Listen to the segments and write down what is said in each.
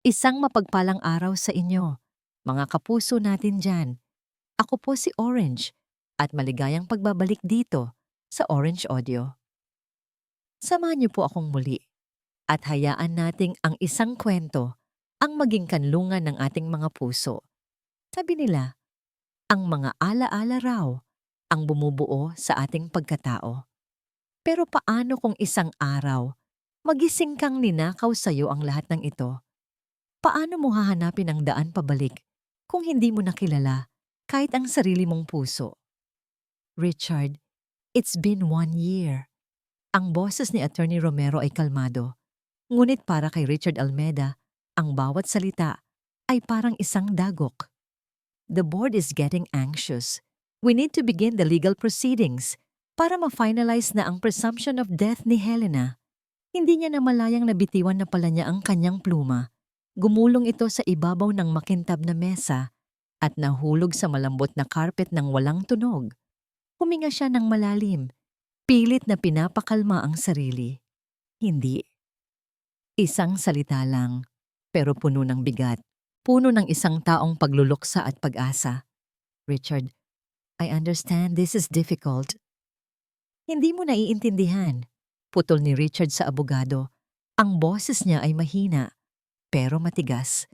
Isang mapagpalang araw sa inyo, mga kapuso natin dyan. Ako po si Orange at maligayang pagbabalik dito sa Orange Audio. Samahan niyo po akong muli at hayaan nating ang isang kwento ang maging kanlungan ng ating mga puso. Sabi nila, ang mga alaala raw ang bumubuo sa ating pagkatao. Pero paano kung isang araw, magising kang ninakaw sa'yo ang lahat ng ito? Paano mo hahanapin ang daan pabalik kung hindi mo nakilala kahit ang sarili mong puso? Richard, it's been 1 year. Ang boses ni Attorney Romero ay kalmado. Ngunit para kay Richard Almeda, ang bawat salita ay parang isang dagok. The board is getting anxious. We need to begin the legal proceedings para ma-finalize na ang presumption of death ni Helena. Hindi niya namalayang nabitiwan na pala niya ang kanyang pluma. Gumulong ito sa ibabaw ng makintab na mesa at nahulog sa malambot na carpet ng walang tunog. Huminga siya ng malalim, pilit na pinapakalma ang sarili. Hindi. Isang salita lang, pero puno ng bigat. Puno ng isang taong pagluluksa at pag-asa. Richard, I understand this is difficult. Hindi mo naiintindihan. Putol ni Richard sa abogado. Ang boses niya ay mahina, pero matigas.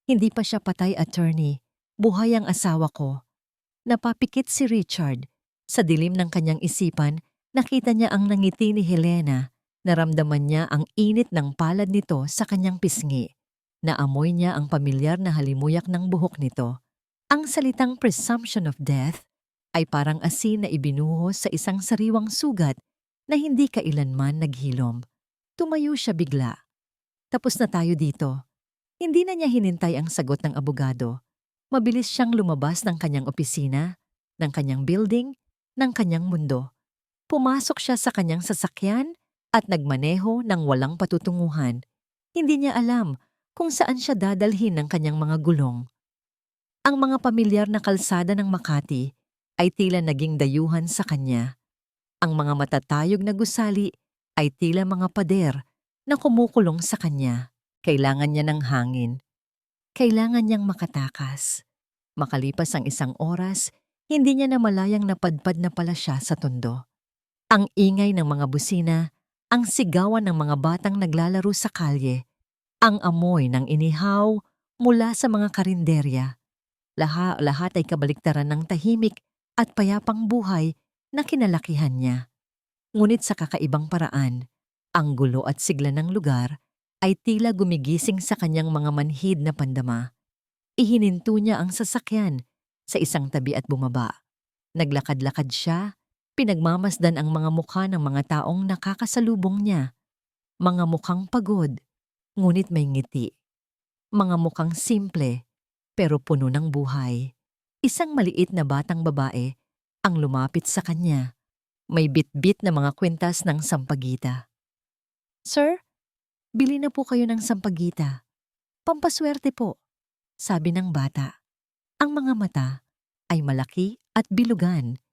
Hindi pa siya patay, attorney. Buhay ang asawa ko. Napapikit si Richard. Sa dilim ng kanyang isipan, nakita niya ang nangiti ni Helena. Naramdaman niya ang init ng palad nito sa kanyang pisngi. Naamoy niya ang pamilyar na halimuyak ng buhok nito. Ang salitang presumption of death ay parang asin na ibinuhos sa isang sariwang sugat na hindi kailanman naghilom. Tumayo siya bigla. Tapos na tayo dito. Hindi na niya hinintay ang sagot ng abogado. Mabilis siyang lumabas ng kanyang opisina, ng kanyang building, ng kanyang mundo. Pumasok siya sa kanyang sasakyan at nagmaneho ng walang patutunguhan. Hindi niya alam kung saan siya dadalhin ng kanyang mga gulong. Ang mga pamilyar na kalsada ng Makati ay tila naging dayuhan sa kanya. Ang mga matatayog na gusali ay tila mga pader na kumukulong sa kanya. Kailangan niya ng hangin. Kailangan niyang makatakas. Makalipas ang isang oras, hindi niya namalayang napadpad na pala siya sa tondo. Ang ingay ng mga busina, ang sigawan ng mga batang naglalaro sa kalye, ang amoy ng inihaw mula sa mga karinderya. Lahat ay kabaliktaran ng tahimik at payapang buhay na kinalakihan niya. Ngunit sa kakaibang paraan, ang gulo at sigla ng lugar ay tila gumigising sa kanyang mga manhid na pandama. Ihininto niya ang sasakyan sa isang tabi at bumaba. Naglakad-lakad siya, pinagmamasdan ang mga mukha ng mga taong nakakasalubong niya. Mga mukhang pagod, ngunit may ngiti. Mga mukhang simple, pero puno ng buhay. Isang maliit na batang babae ang lumapit sa kanya. May bit-bit na mga kwintas ng sampagita. Sir, bili na po kayo ng sampagita. Pampaswerte po, sabi ng bata. Ang mga mata ay malaki at bilugan.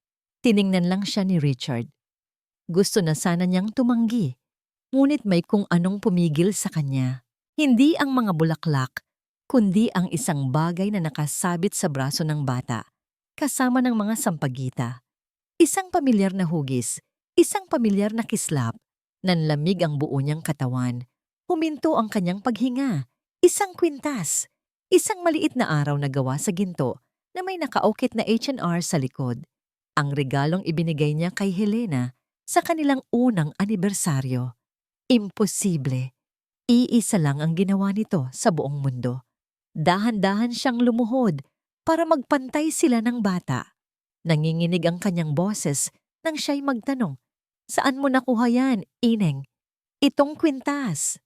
Tiningnan lang siya ni Richard. Gusto na sana niyang tumanggi, ngunit may kung anong pumigil sa kanya. Hindi ang mga bulaklak, kundi ang isang bagay na nakasabit sa braso ng bata, kasama ng mga sampagita. Isang pamilyar na hugis, isang pamilyar na kislap, nanlamig ang buo niyang katawan. Huminto ang kanyang paghinga, isang kwintas, isang maliit na araw na gawa sa ginto na may nakaukit na H&R sa likod. Ang regalong ibinigay niya kay Helena sa kanilang unang anibersaryo. Imposible. Iisa lang ang ginawa nito sa buong mundo. Dahan-dahan siyang lumuhod para magpantay sila ng bata. Nanginginig ang kanyang boses nang siya'y magtanong, "Saan mo nakuha yan, Ineng?" "Itong kwintas."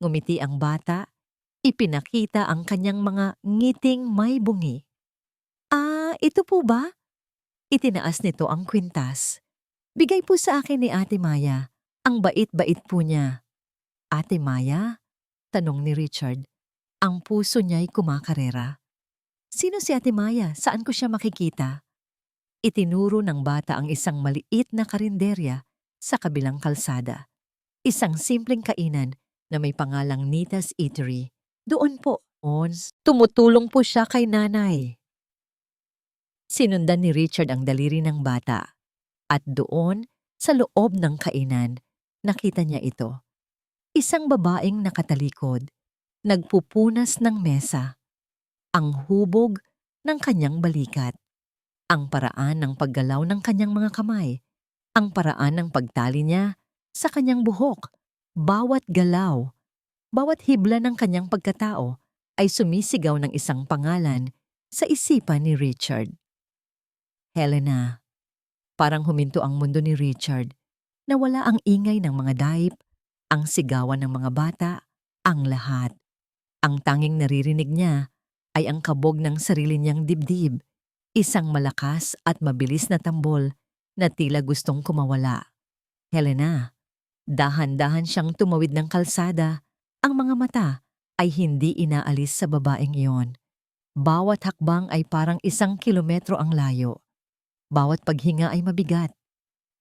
Ngumiti ang bata, ipinakita ang kanyang mga ngiting may bungi. "Ah, ito po ba?" Itinaas nito ang kwintas. "Bigay po sa akin ni Ate Maya. Ang bait-bait po niya." "Ate Maya?" tanong ni Richard. Ang puso niya'y kumakarera. "Sino si Ate Maya? Saan ko siya makikita?" Itinuro ng bata ang isang maliit na karinderya sa kabilang kalsada. Isang simpleng kainan na may pangalang Nita's Eatery. Doon po. Tumutulong po siya kay nanay. Sinundan ni Richard ang daliri ng bata. At doon, sa loob ng kainan, nakita niya ito. Isang babaeng nakatalikod, nagpupunas ng mesa. Ang hubog ng kanyang balikat. Ang paraan ng paggalaw ng kanyang mga kamay. Ang paraan ng pagtali niya sa kanyang buhok. Bawat galaw, bawat hibla ng kanyang pagkatao ay sumisigaw ng isang pangalan sa isipan ni Richard. Helena. Parang huminto ang mundo ni Richard. Nawala ang ingay ng mga daip, ang sigawan ng mga bata, ang lahat. Ang tanging naririnig niya ay ang kabog ng sarili niyang dibdib, isang malakas at mabilis na tambol na tila gustong kumawala. Helena. Dahan-dahan siyang tumawid ng kalsada. Ang mga mata ay hindi inaalis sa babaeng iyon. Bawat hakbang ay parang 1 kilometro ang layo. Bawat paghinga ay mabigat.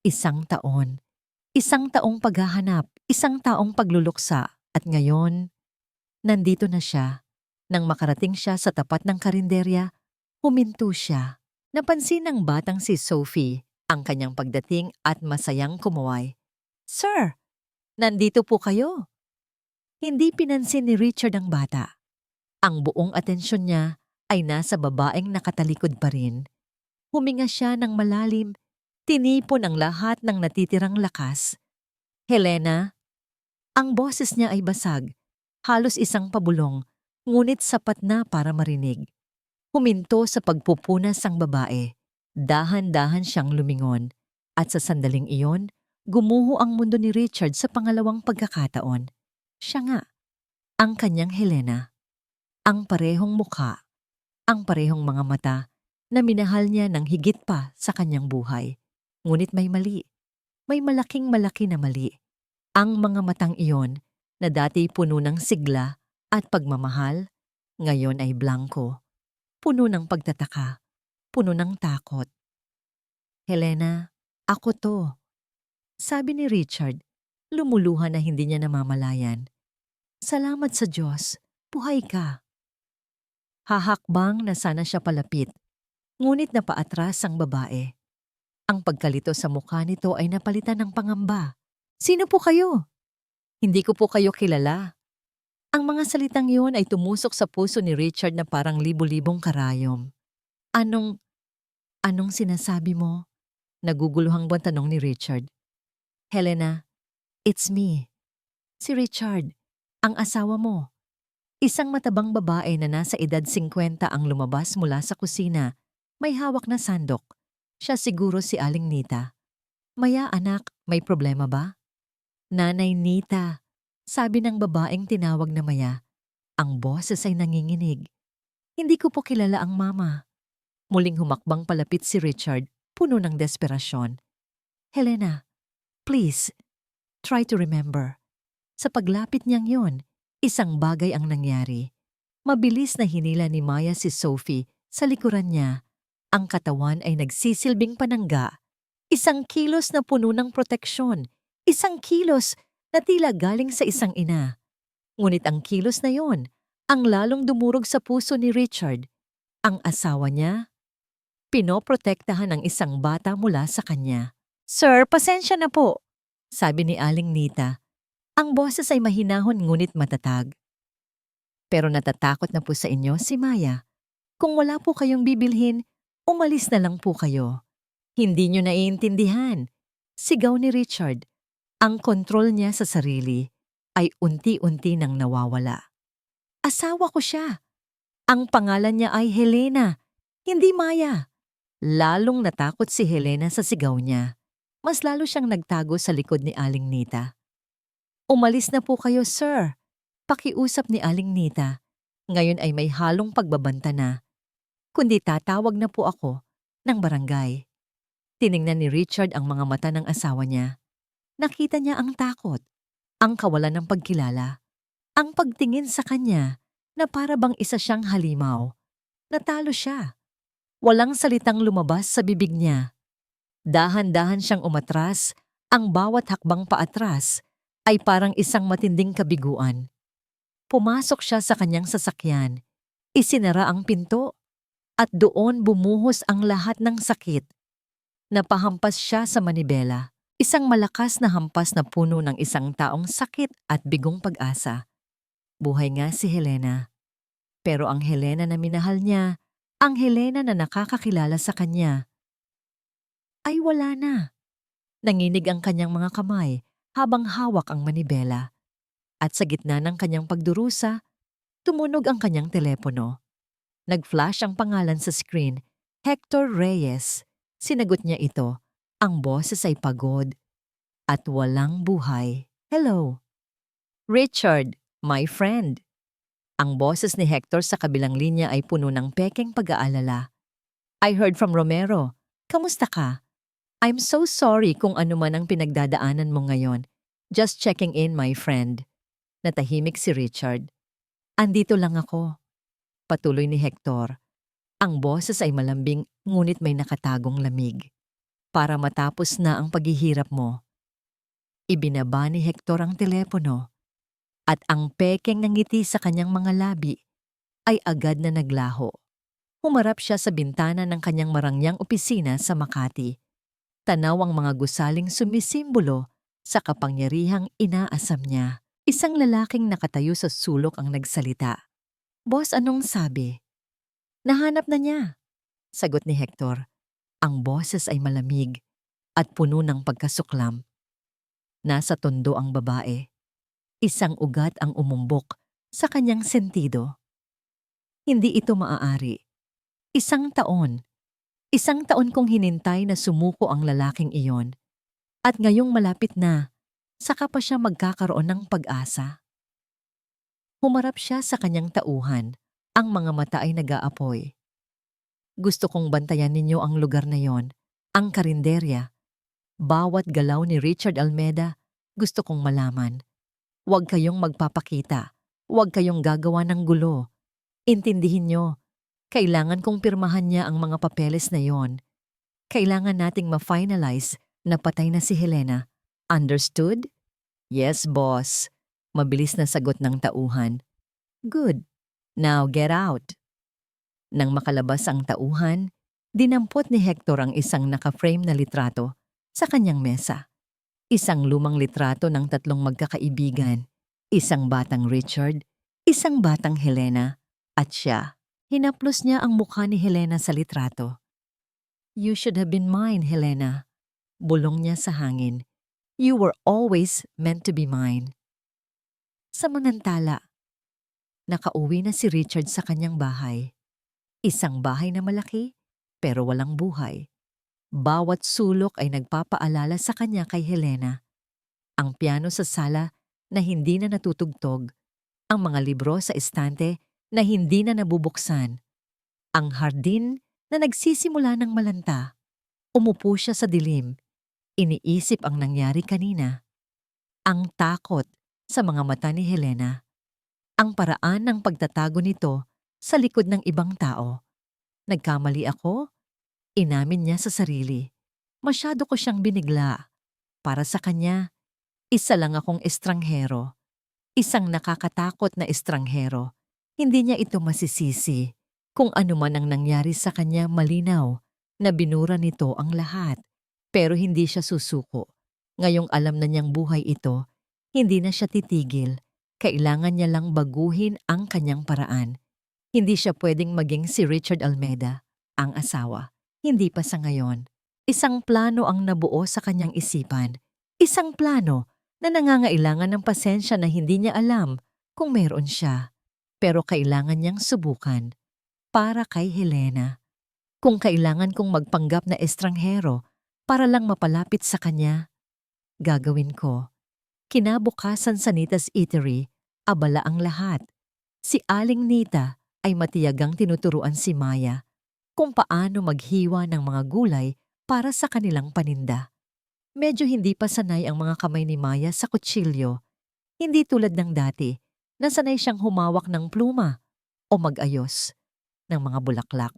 1 taon. 1 taong paghahanap, 1 taong pagluluksa. At ngayon, nandito na siya. Nang makarating siya sa tapat ng karinderya, huminto siya. Napansin ng batang si Sophie ang kanyang pagdating at masayang kumuway. Sir, nandito po kayo. Hindi pinansin ni Richard ang bata. Ang buong atensyon niya ay nasa babaeng nakatalikod pa rin. Huminga siya ng malalim, tinipon ang lahat ng natitirang lakas. Helena, ang boses niya ay basag, halos isang pabulong, ngunit sapat na para marinig. Huminto sa pagpupunas ang babae. Dahan-dahan siyang lumingon. At sa sandaling iyon, gumuho ang mundo ni Richard sa pangalawang pagkakataon. Siya nga, ang kanyang Helena. Ang parehong mukha, ang parehong mga mata na minahal niya ng higit pa sa kanyang buhay. Ngunit may mali. May malaking-malaki na mali. Ang mga matang iyon na dati puno ng sigla at pagmamahal, ngayon ay blanko. Puno ng pagtataka, puno ng takot. Helena, ako to. Sabi ni Richard, lumuluha na hindi niya namamalayan. Salamat sa Diyos, buhay ka. Hahakbang na sana siya palapit, ngunit napaatras ang babae. Ang pagkalito sa mukha nito ay napalitan ng pangamba. Sino po kayo? Hindi ko po kayo kilala. Ang mga salitang yun ay tumusok sa puso ni Richard na parang libu-libong karayom. Anong sinasabi mo? Naguguluhang buwan tanong ni Richard. Helena, it's me. Si Richard, ang asawa mo. Isang matabang babae na nasa edad 50 ang lumabas mula sa kusina. May hawak na sandok. Siya siguro si Aling Nita. Maya anak, may problema ba? Nanay Nita, sabi ng babaeng tinawag na Maya. Ang boses ay nanginginig. Hindi ko po kilala ang mama. Muling humakbang palapit si Richard, puno ng desperasyon. Helena, please, try to remember. Sa paglapit niyang yon, isang bagay ang nangyari. Mabilis na hinila ni Maya si Sophie sa likuran niya. Ang katawan ay nagsisilbing panangga. 1 kilos na puno ng proteksyon. 1 kilos na tila galing sa isang ina. Ngunit ang kilos na yon, ang lalong dumurog sa puso ni Richard. Ang asawa niya, pinoprotektahan ng isang bata mula sa kanya. Sir, pasensya na po, sabi ni Aling Nita. Ang boses ay mahinahon ngunit matatag. Pero natatakot na po sa inyo si Maya. Kung wala po kayong bibilhin, umalis na lang po kayo. Hindi nyo naiintindihan. Sigaw ni Richard. Ang kontrol niya sa sarili ay unti-unti nang nawawala. Asawa ko siya. Ang pangalan niya ay Helena, hindi Maya. Lalong natakot si Helena sa sigaw niya. Mas lalo siyang nagtago sa likod ni Aling Nita. Umalis na po kayo, sir. Pakiusap ni Aling Nita. Ngayon ay may halong pagbabanta na. Kundi tatawag na po ako ng barangay. Tiningnan ni Richard ang mga mata ng asawa niya. Nakita niya ang takot, ang kawalan ng pagkilala, ang pagtingin sa kanya na para bang isa siyang halimaw. Natalo siya. Walang salitang lumabas sa bibig niya. Dahan-dahan siyang umatras, ang bawat hakbang paatras ay parang isang matinding kabiguan. Pumasok siya sa kanyang sasakyan, isinara ang pinto, at doon bumuhos ang lahat ng sakit. Napahampas siya sa manibela, isang malakas na hampas na puno ng isang taong sakit at bigong pag-asa. Buhay nga si Helena. Pero ang Helena na minahal niya, ang Helena na nakakakilala sa kanya, ay wala na. Nanginig ang kanyang mga kamay habang hawak ang manibela. At sa gitna ng kanyang pagdurusa, tumunog ang kanyang telepono. Nag-flash ang pangalan sa screen, Hector Reyes. Sinagot niya ito. Ang boses ay pagod at walang buhay. Hello. Richard, my friend. Ang boses ni Hector sa kabilang linya ay puno ng pekeng pag-aalala. I heard from Romero. Kamusta ka? I'm so sorry kung ano man ang pinagdadaanan mo ngayon. Just checking in, my friend. Natahimik si Richard. Andito lang ako. Patuloy ni Hector. Ang boses ay malambing ngunit may nakatagong lamig. Para matapos na ang paghihirap mo. Ibinaba ni Hector ang telepono at ang pekeng ng ngiti sa kanyang mga labi ay agad na naglaho. Humarap siya sa bintana ng kanyang marangyang opisina sa Makati. Tanaw ang mga gusaling sumisimbolo sa kapangyarihang inaasam niya. Isang lalaking nakatayo sa sulok ang nagsalita. Boss, anong sabi? Nahanap na niya, sagot ni Hector. Ang boses ay malamig at puno ng pagkasuklam. Nasa tondo ang babae. Isang ugat ang umumbok sa kanyang sentido. Hindi ito maaari. Isang taon kong hinintay na sumuko ang lalaking iyon. At ngayong malapit na, saka pa siya magkakaroon ng pag-asa. Humarap siya sa kanyang tauhan. Ang mga mata ay nag-aapoy. Gusto kong bantayan ninyo ang lugar na yon, ang karinderya. Bawat galaw ni Richard Almeda, gusto kong malaman. Huwag kayong magpapakita. Huwag kayong gagawa ng gulo. Intindihin nyo. Kailangan kong pirmahan niya ang mga papeles na yon. Kailangan nating ma-finalize na patay na si Helena. Understood? Yes, boss. Mabilis na sagot ng tauhan. Good. Now get out. Nang makalabas ang tauhan, dinampot ni Hector ang isang naka-frame na litrato sa kanyang mesa. Isang lumang litrato ng tatlong magkakaibigan. Isang batang Richard, isang batang Helena, at siya. Hinaplos niya ang mukha ni Helena sa litrato. You should have been mine, Helena. Bulong niya sa hangin. You were always meant to be mine. Samantala, nakauwi na si Richard sa kanyang bahay. Isang bahay na malaki, pero walang buhay. Bawat sulok ay nagpapaalala sa kanya kay Helena. Ang piano sa sala na hindi na natutugtog. Ang mga libro sa estante na hindi na nabubuksan. Ang hardin na nagsisimula ng malanta. Umupo siya sa dilim. Iniisip ang nangyari kanina. Ang takot sa mga mata ni Helena. Ang paraan ng pagtatago nito sa likod ng ibang tao. Nagkamali ako? Inamin niya sa sarili. Masyado ko siyang binigla. Para sa kanya, isa lang akong estranghero. Isang nakakatakot na estranghero. Hindi niya ito masisisi. Kung ano man ang nangyari sa kanya, malinaw na binura nito ang lahat. Pero hindi siya susuko. Ngayong alam na niyang buhay ito, hindi na siya titigil. Kailangan niya lang baguhin ang kanyang paraan. Hindi siya pwedeng maging si Richard Almeda, ang asawa. Hindi pa sa ngayon. Isang plano ang nabuo sa kanyang isipan. Isang plano na nangangailangan ng pasensya na hindi niya alam kung meron siya. Pero kailangan niyang subukan. Para kay Helena. Kung kailangan kong magpanggap na estranghero para lang mapalapit sa kanya, gagawin ko. Kinabukasan sa Nita's Eatery, abala ang lahat. Si Aling Nita ay matiyagang tinuturuan si Maya kung paano maghiwa ng mga gulay para sa kanilang paninda. Medyo hindi pa sanay ang mga kamay ni Maya sa kutsilyo. Hindi tulad ng dati na sanay siyang humawak ng pluma o mag-ayos ng mga bulaklak.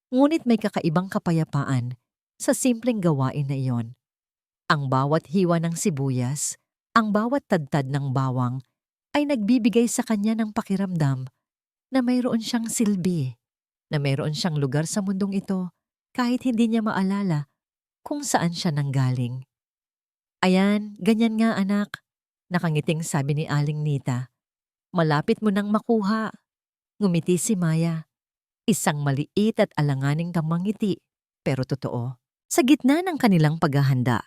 Ngunit may kakaibang kapayapaan sa simpleng gawain na iyon. Ang bawat hiwa ng sibuyas, ang bawat tadtad ng bawang, ay nagbibigay sa kanya ng pakiramdam na mayroon siyang silbi, na mayroon siyang lugar sa mundong ito kahit hindi niya maalala kung saan siya nanggaling. Ayan, ganyan nga anak, nakangiting sabi ni Aling Nita. Malapit mo nang makuha. Ngumiti si Maya. Isang maliit at alanganing kamangiti, pero totoo. Sa gitna ng kanilang paghahanda,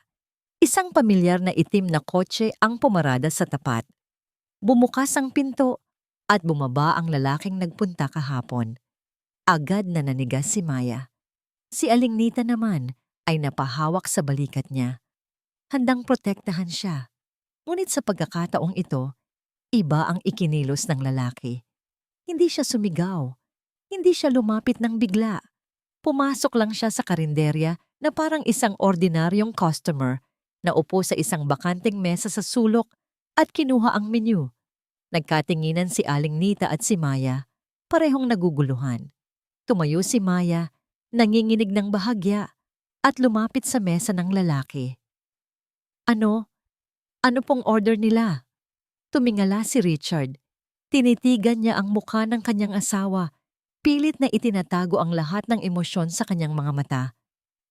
isang pamilyar na itim na kotse ang pumarada sa tapat. Bumukas ang pinto at bumaba ang lalaking nagpunta kahapon. Agad na nanigas si Maya. Si Aling Nita naman ay napahawak sa balikat niya. Handang protektahan siya. Ngunit sa pagkakataong ito, iba ang ikinilos ng lalaki. Hindi siya sumigaw. Hindi siya lumapit ng bigla. Pumasok lang siya sa karinderya na parang isang ordinaryong customer na upo sa isang bakanteng mesa sa sulok at kinuha ang menu. Nagkatinginan si Aling Nita at si Maya, parehong naguguluhan. Tumayo si Maya, nanginginig ng bahagya at lumapit sa mesa ng lalaki. Ano? Ano pong order nila? Tumingala si Richard. Tinitigan niya ang mukha ng kanyang asawa. Pilit na itinatago ang lahat ng emosyon sa kanyang mga mata.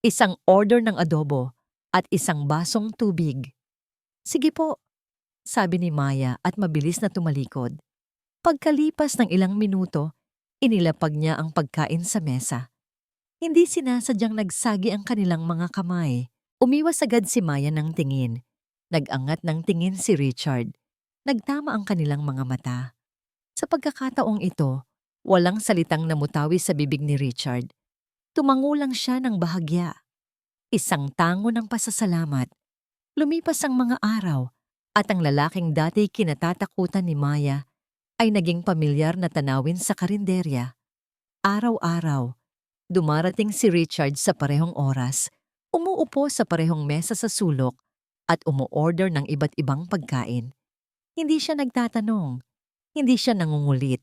Isang order ng adobo at isang basong tubig. Sige po, sabi ni Maya at mabilis na tumalikod. Pagkalipas ng ilang minuto, inilapag niya ang pagkain sa mesa. Hindi sinasadyang nagsagi ang kanilang mga kamay. Umiwas agad si Maya ng tingin. Nag-angat ng tingin si Richard. Nagtama ang kanilang mga mata. Sa pagkakataong ito, walang salitang namutawi sa bibig ni Richard. Tumango lang siya ng bahagya. Isang tango ng pasasalamat. Lumipas ang mga araw at ang lalaking dati kinatatakutan ni Maya ay naging pamilyar na tanawin sa karinderya. Araw-araw, dumarating si Richard sa parehong oras, umuupo sa parehong mesa sa sulok at umu-order ng iba't ibang pagkain. Hindi siya nagtatanong, hindi siya nangungulit.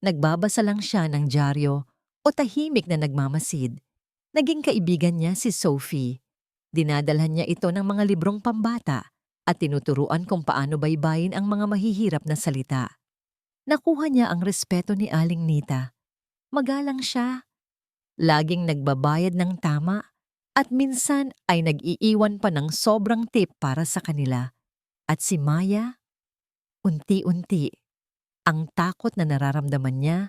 Nagbabasa lang siya ng dyaryo o tahimik na nagmamasid. Naging kaibigan niya si Sophie. Dinadalhan niya ito ng mga librong pambata at tinuturuan kung paano baybayin ang mga mahihirap na salita. Nakuha niya ang respeto ni Aling Nita. Magalang siya. Laging nagbabayad ng tama at minsan ay nag-iiwan pa ng sobrang tip para sa kanila. At si Maya, unti-unti, ang takot na nararamdaman niya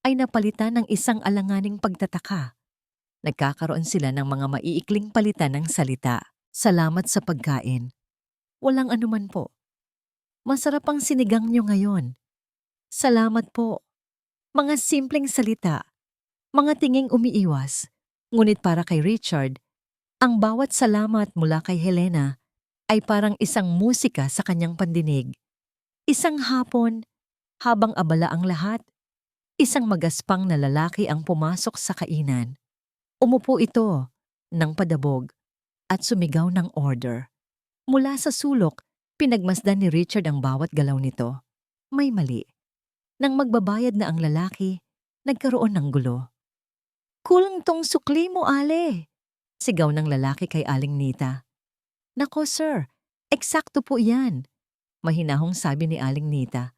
ay napalitan ng isang alanganing pagtataka. Nagkakaroon sila ng mga maiikling palitan ng salita. Salamat sa pagkain. Walang anuman po. Masarap ang sinigang niyo ngayon. Salamat po. Mga simpleng salita. Mga tinging umiiwas. Ngunit para kay Richard, ang bawat salamat mula kay Helena ay parang isang musika sa kanyang pandinig. Isang hapon, habang abala ang lahat, isang magaspang na lalaki ang pumasok sa kainan. Umupo ito ng padabog at sumigaw ng order. Mula sa sulok, pinagmasdan ni Richard ang bawat galaw nito. May mali. Nang magbabayad na ang lalaki, nagkaroon ng gulo. Kulang tong sukli mo, Ale! Sigaw ng lalaki kay Aling Nita. Nako sir, eksakto po yan. Mahinahong sabi ni Aling Nita.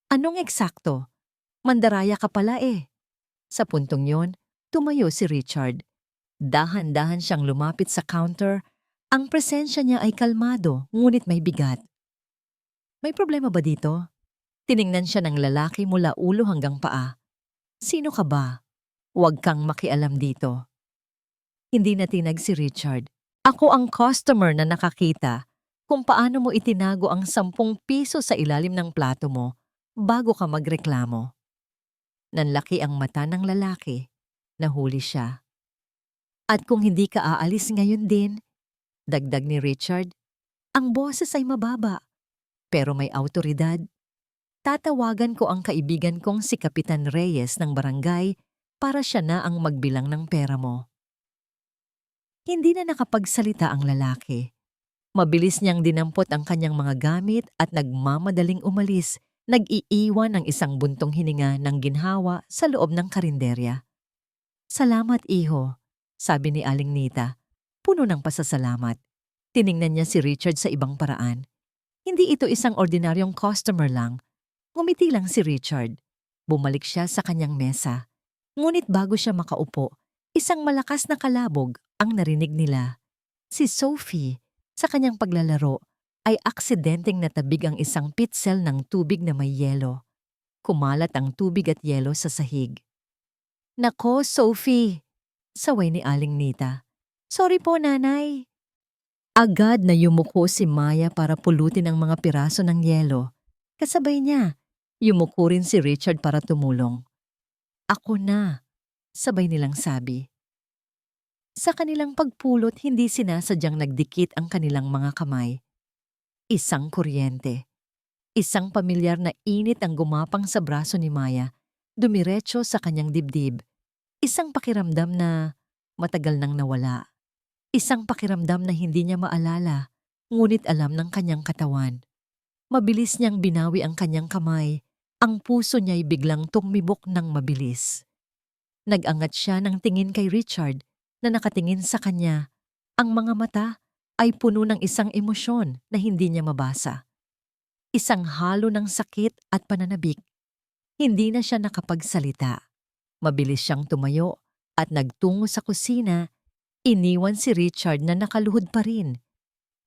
Anong eksakto? Mandaraya ka pala eh. Sa puntong yon, tumayo si Richard. Dahan-dahan siyang lumapit sa counter. Ang presensya niya ay kalmado, ngunit may bigat. May problema ba dito? Tiningnan siya ng lalaki mula ulo hanggang paa. Sino ka ba? Huwag kang makialam dito. Hindi natinag si Richard. Ako ang customer na nakakita kung paano mo itinago ang 10 piso sa ilalim ng plato mo bago ka magreklamo. Nanlaki ang mata ng lalaki. Nahuli siya. At kung hindi ka aalis ngayon din, dagdag ni Richard, ang boses ay mababa, pero may awtoridad. Tatawagan ko ang kaibigan kong si Kapitan Reyes ng barangay para siya na ang magbilang ng pera mo. Hindi na nakapagsalita ang lalaki. Mabilis niyang dinampot ang kanyang mga gamit at nagmamadaling umalis, nag-iiwan ng isang buntong hininga ng ginhawa sa loob ng karinderya. Salamat, iho, sabi ni Aling Nita, puno ng pasasalamat. Tiningnan niya si Richard sa ibang paraan. Hindi ito isang ordinaryong customer lang, Ngumiti lang si Richard. Bumalik siya sa kanyang mesa. Ngunit bago siya makaupo, isang malakas na kalabog ang narinig nila. Si Sophie, sa kanyang paglalaro, ay aksidenteng natabig ang isang pitsel ng tubig na may yelo. Kumalat ang tubig at yelo sa sahig. "Nako, Sophie!" saway ni Aling Nita. "Sorry po, nanay." Agad na yumuko si Maya para pulutin ang mga piraso ng yelo. Kasabay niya, yumuko rin si Richard para tumulong. "Ako na," sabay nilang sabi. Sa kanilang pagpulot, hindi sinasadyang nagdikit ang kanilang mga kamay. Isang kuryente. Isang pamilyar na init ang gumapang sa braso ni Maya, dumiretso sa kanyang dibdib. Isang pakiramdam na matagal nang nawala. Isang pakiramdam na hindi niya maalala, ngunit alam ng kanyang katawan. Mabilis niyang binawi ang kanyang kamay. Ang puso niya'y biglang tumibok ng mabilis. Nag-angat siya ng tingin kay Richard na nakatingin sa kanya. Ang mga mata ay puno ng isang emosyon na hindi niya mabasa. Isang halo ng sakit at pananabik. Hindi na siya nakapagsalita. Mabilis siyang tumayo at nagtungo sa kusina. Iniwan si Richard na nakaluhod pa rin.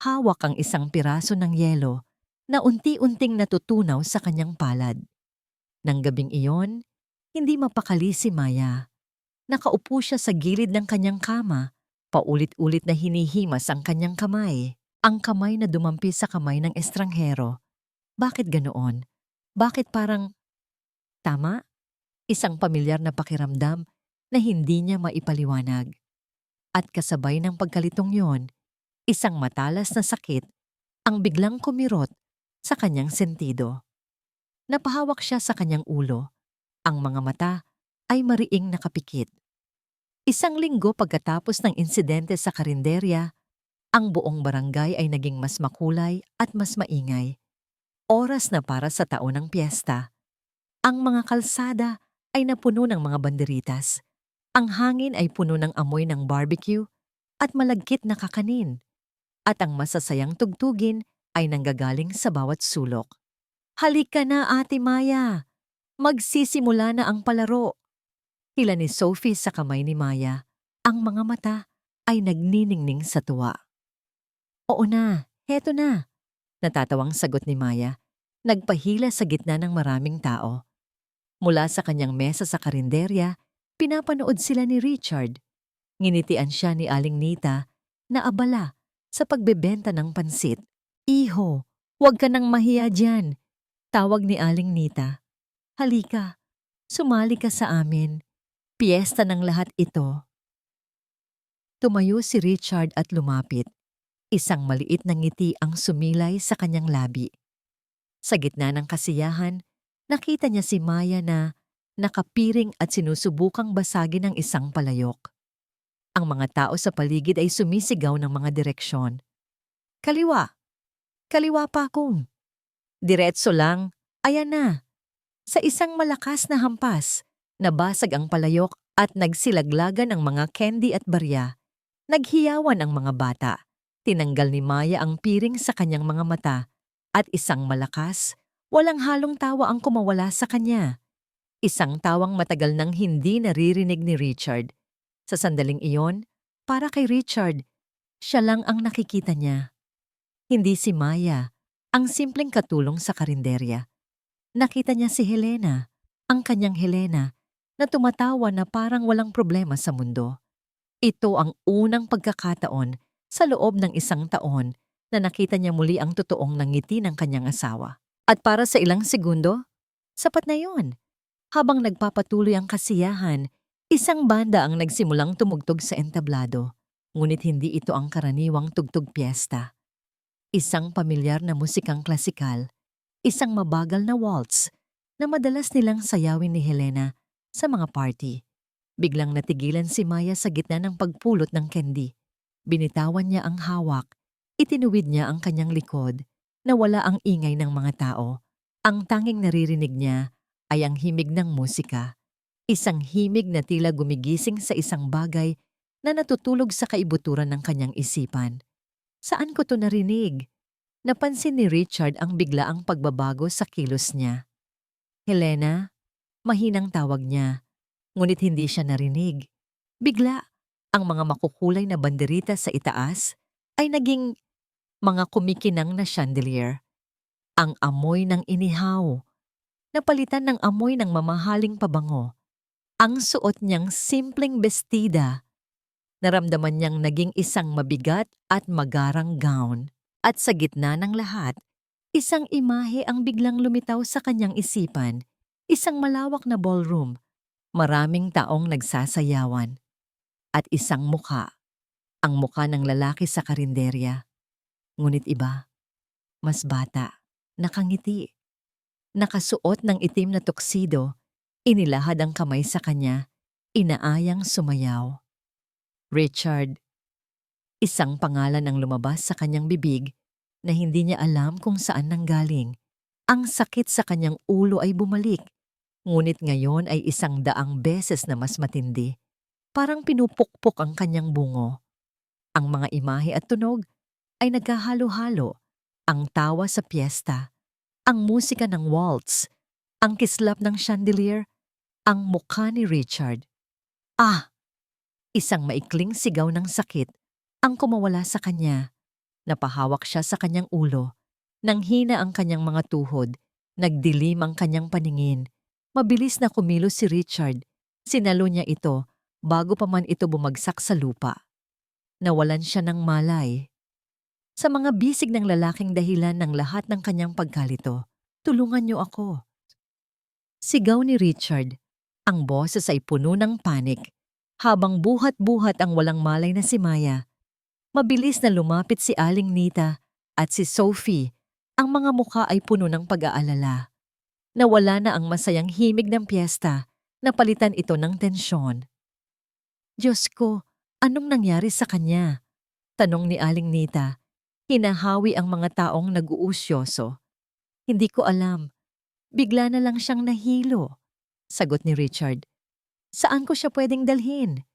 Hawak ang isang piraso ng yelo na unti-unting natutunaw sa kanyang palad. Nang gabing iyon, hindi mapakali si Maya. Nakaupo siya sa gilid ng kanyang kama, paulit-ulit na hinihimas ang kanyang kamay. Ang kamay na dumampi sa kamay ng estranghero. Bakit ganoon? Bakit parang tama? Isang pamilyar na pakiramdam na hindi niya maipaliwanag. At kasabay ng pagkalitong yon, isang matalas na sakit ang biglang kumirot sa kanyang sentido. Napahawak siya sa kanyang ulo. Ang mga mata ay mariing nakapikit. Isang linggo pagkatapos ng insidente sa karinderya, ang buong barangay ay naging mas makulay at mas maingay. Oras na para sa taon ng piyesta. Ang mga kalsada ay napuno ng mga banderitas. Ang hangin ay puno ng amoy ng barbecue at malagkit na kakanin. At ang masasayang tugtugin ay nanggagaling sa bawat sulok. "Halika na, Ate Maya! Magsisimula na ang palaro!" Hila ni Sophie sa kamay ni Maya. Ang mga mata ay nagniningning sa tuwa. "Oo na, heto na," natatawang sagot ni Maya. Nagpahila sa gitna ng maraming tao. Mula sa kanyang mesa sa karinderya, pinapanood sila ni Richard. Nginitian siya ni Aling Nita na abala sa pagbebenta ng pansit. "Iho, huwag ka nang mahiya dyan," tawag ni Aling Nita. "Halika, sumali ka sa amin. Piyesta ng lahat ito." Tumayo si Richard at lumapit. Isang maliit na ngiti ang sumilay sa kanyang labi. Sa gitna ng kasiyahan, nakita niya si Maya na nakapiring at sinusubukang basagin ng isang palayok. Ang mga tao sa paligid ay sumisigaw ng mga direksyon. "Kaliwa! Kaliwa pa kung! Diretso lang! Ayan na!" Sa isang malakas na hampas, nabasag ang palayok at nagsilaglagan ang mga candy at barya. Naghiyawan ang mga bata. Tinanggal ni Maya ang piring sa kanyang mga mata at isang malakas, walang halong tawa ang kumawala sa kanya. Isang tawang matagal nang hindi naririnig ni Richard. Sa sandaling iyon, para kay Richard, siya lang ang nakikita niya. Hindi si Maya, ang simpleng katulong sa karinderya. Nakita niya si Helena, ang kanyang Helena, na tumatawa na parang walang problema sa mundo. Ito ang unang pagkakataon sa loob ng isang taon na nakita niya muli ang totoong ngiti ng kanyang asawa. At para sa ilang segundo, sapat na yon. Habang nagpapatuloy ang kasiyahan, isang banda ang nagsimulang tumugtog sa entablado. Ngunit hindi ito ang karaniwang tugtog piyesta. Isang pamilyar na musikang klasikal. Isang mabagal na waltz na madalas nilang sayawin ni Helena sa mga party. Biglang natigilan si Maya sa gitna ng pagpulot ng candy. Binitawan niya ang hawak. Itinuwid niya ang kanyang likod na wala ang ingay ng mga tao. Ang tanging naririnig niya ay ang himig ng musika. Isang himig na tila gumigising sa isang bagay na natutulog sa kaibuturan ng kanyang isipan. "Saan ko to narinig?" Napansin ni Richard ang biglaang pagbabago sa kilos niya. Helena, mahinang tawag niya, ngunit hindi siya narinig. Bigla, ang mga makukulay na banderita sa itaas ay naging mga kumikinang na chandelier. Ang amoy ng inihaw, napalitan ng amoy ng mamahaling pabango. Ang suot niyang simpleng bestida, naramdaman niyang naging isang mabigat at magarang gown. At sa gitna ng lahat, isang imahe ang biglang lumitaw sa kanyang isipan. Isang malawak na ballroom, maraming taong nagsasayawan. At isang mukha, ang mukha ng lalaki sa karinderya. Ngunit iba, mas bata, nakangiti, nakasuot ng itim na tuksido, inilahad ang kamay sa kanya, inaayang sumayaw. Richard, isang pangalan ang lumabas sa kanyang bibig na hindi niya alam kung saan nanggaling. Ang sakit sa kanyang ulo ay bumalik, ngunit ngayon ay 100 beses na mas matindi. Parang pinupukpok ang kanyang bungo. Ang mga imahe at tunog ay nagkahalo-halo. Ang tawa sa piyesta, ang musika ng waltz, ang kislap ng chandelier, ang mukha ni Richard. Ah! Isang maikling sigaw ng sakit ang kumawala sa kanya. Napahawak siya sa kanyang ulo. Nanghina ang kanyang mga tuhod. Nagdilim ang kanyang paningin. Mabilis na kumilos si Richard. Sinalo niya ito bago pa man ito bumagsak sa lupa. Nawalan siya ng malay. Sa mga bisig ng lalaking dahilan ng lahat ng kanyang pagkalito, tulungan niyo ako. Sigaw ni Richard. Ang boses ay puno ng panik. Habang buhat-buhat ang walang malay na si Maya, mabilis na lumapit si Aling Nita at si Sophie. Ang mga mukha ay puno ng pag-aalala. Nawala na ang masayang himig ng piyesta, napalitan ito ng tensyon. Diyos ko, anong nangyari sa kanya? Tanong ni Aling Nita. Hinahawi ang mga taong nag-uusyoso. Hindi ko alam. Bigla na lang siyang nahilo. Sagot ni Richard. Saan ko siya pwedeng dalhin?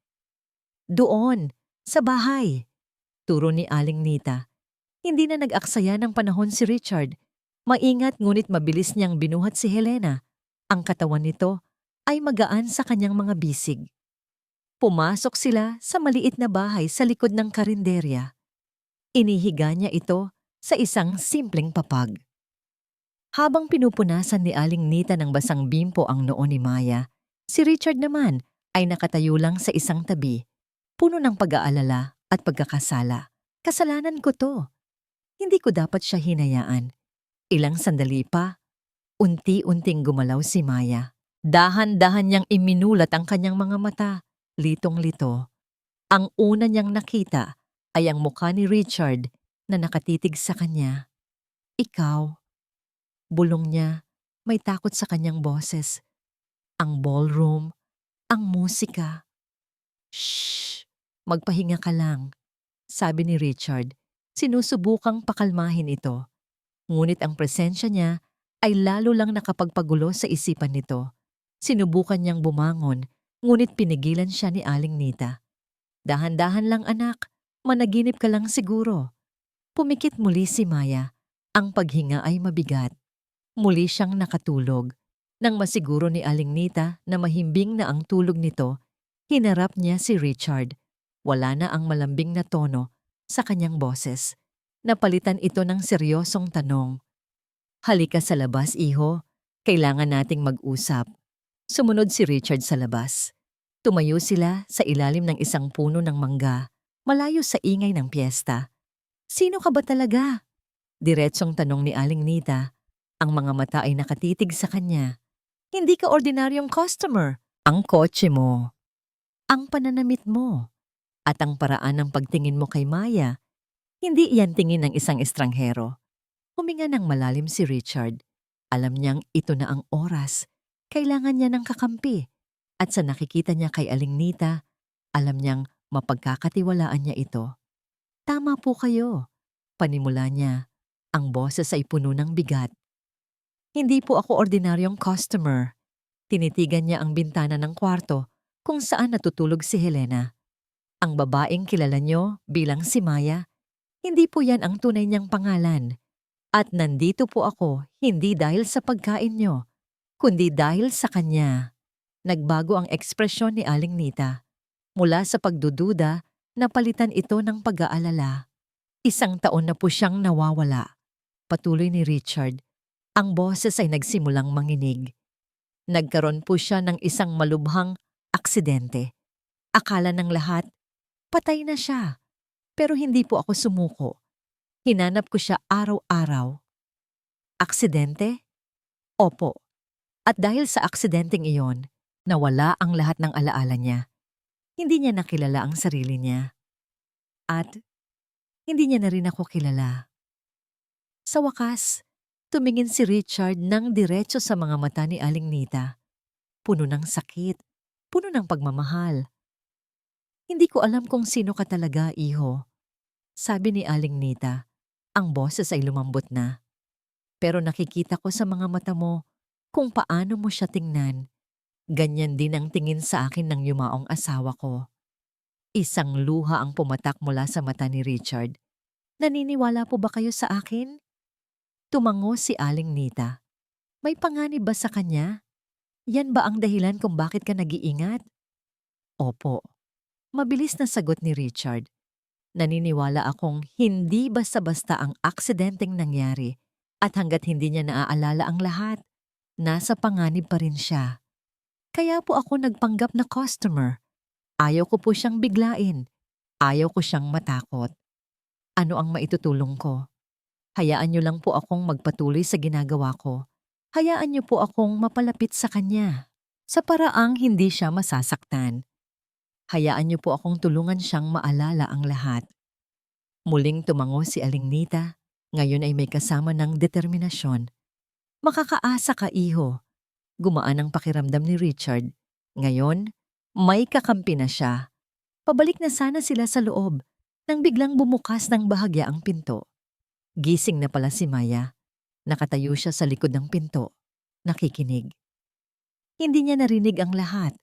Doon, sa bahay. Turo ni Aling Nita. Hindi na nag-aksaya ng panahon si Richard. Maingat ngunit mabilis niyang binuhat si Helena. Ang katawan nito ay magaan sa kanyang mga bisig. Pumasok sila sa maliit na bahay sa likod ng karinderya. Inihiga niya ito sa isang simpleng papag. Habang pinupunasan ni Aling Nita ng basang bimpo ang noo ni Maya, si Richard naman ay nakatayo lang sa isang tabi, puno ng pag-aalala at pagkakasala. Kasalanan ko to. Hindi ko dapat siya hinayaan. Ilang sandali pa, unti-unting gumalaw si Maya. Dahan-dahan niyang iminulat ang kanyang mga mata, litong-lito. Ang una niyang nakita ay ang mukha ni Richard na nakatitig sa kanya. Ikaw. Bulong niya, may takot sa kanyang boses. Ang ballroom, ang musika. Shh! Magpahinga ka lang, sabi ni Richard. Sinusubukang pakalmahin ito. Ngunit ang presensya niya ay lalo lang nakapagpagulo sa isipan nito. Sinubukan niyang bumangon, ngunit pinigilan siya ni Aling Nita. Dahan-dahan lang anak, managinip ka lang siguro. Pumikit muli si Maya. Ang paghinga ay mabigat. Muli siyang nakatulog. Nang masiguro ni Aling Nita na mahimbing na ang tulog nito, hinarap niya si Richard. Wala na ang malambing na tono sa kanyang boses. Napalitan ito ng seryosong tanong. Halika sa labas, iho. Kailangan nating mag-usap. Sumunod si Richard sa labas. Tumayo sila sa ilalim ng isang puno ng mangga, malayo sa ingay ng piyesta. Sino ka ba talaga? Diretsong tanong ni Aling Nita. Ang mga mata ay nakatitig sa kanya. Hindi ka ordinaryong customer. Ang kotse mo. Ang pananamit mo. At ang paraan ng pagtingin mo kay Maya. Hindi iyan tingin ng isang estranghero. Huminga ng malalim si Richard. Alam niyang ito na ang oras. Kailangan niya ng kakampi. At sa nakikita niya kay Aling Nita, alam niyang mapagkakatiwalaan niya ito. Tama po kayo. Panimula niya. Ang boses ay puno ng bigat. Hindi po ako ordinaryong customer. Tinitigan niya ang bintana ng kwarto kung saan natutulog si Helena. Ang babaeng kilala niyo bilang si Maya, hindi po yan ang tunay niyang pangalan. At nandito po ako hindi dahil sa pagkain niyo, kundi dahil sa kanya. Nagbago ang ekspresyon ni Aling Nita. Mula sa pagdududa, napalitan ito ng pag-aalala. 1 taon na po siyang nawawala. Patuloy ni Richard. Ang boses ay nagsimulang manginig. Nagkaroon po siya ng isang malubhang aksidente. Akala ng lahat, patay na siya. Pero hindi po ako sumuko. Hinanap ko siya araw-araw. Aksidente? Opo. At dahil sa aksidenteng iyon, nawala ang lahat ng alaala niya. Hindi niya nakilala ang sarili niya. At hindi niya na rin ako kilala. Sa wakas, tumingin si Richard ng diretso sa mga mata ni Aling Nita. Puno ng sakit, puno ng pagmamahal. Hindi ko alam kung sino ka talaga, iho. Sabi ni Aling Nita, ang boses ay lumambot na. Pero nakikita ko sa mga mata mo kung paano mo siya tingnan. Ganyan din ang tingin sa akin ng yumaong asawa ko. Isang luha ang pumatak mula sa mata ni Richard. Naniniwala po ba kayo sa akin? Tumango si Aling Nita. May panganib ba sa kanya? Yan ba ang dahilan kung bakit ka nag-iingat? Opo. Mabilis na sagot ni Richard. Naniniwala akong hindi basta-basta ang aksidenteng nangyari at hanggat hindi niya naaalala ang lahat, nasa panganib pa rin siya. Kaya po ako nagpanggap na customer. Ayaw ko po siyang biglain. Ayaw ko siyang matakot. Ano ang maitutulong ko? Hayaan niyo lang po akong magpatuloy sa ginagawa ko. Hayaan niyo po akong mapalapit sa kanya. Sa paraang hindi siya masasaktan. Hayaan niyo po akong tulungan siyang maalala ang lahat. Muling tumango si Aling Nita. Ngayon ay may kasama ng determinasyon. Makakaasa ka, iho. Gumaan ang pakiramdam ni Richard. Ngayon, may kakampi na siya. Pabalik na sana sila sa loob nang biglang bumukas ng bahagya ang pinto. Gising na pala si Maya. Nakatayo siya sa likod ng pinto. Nakikinig. Hindi niya narinig ang lahat,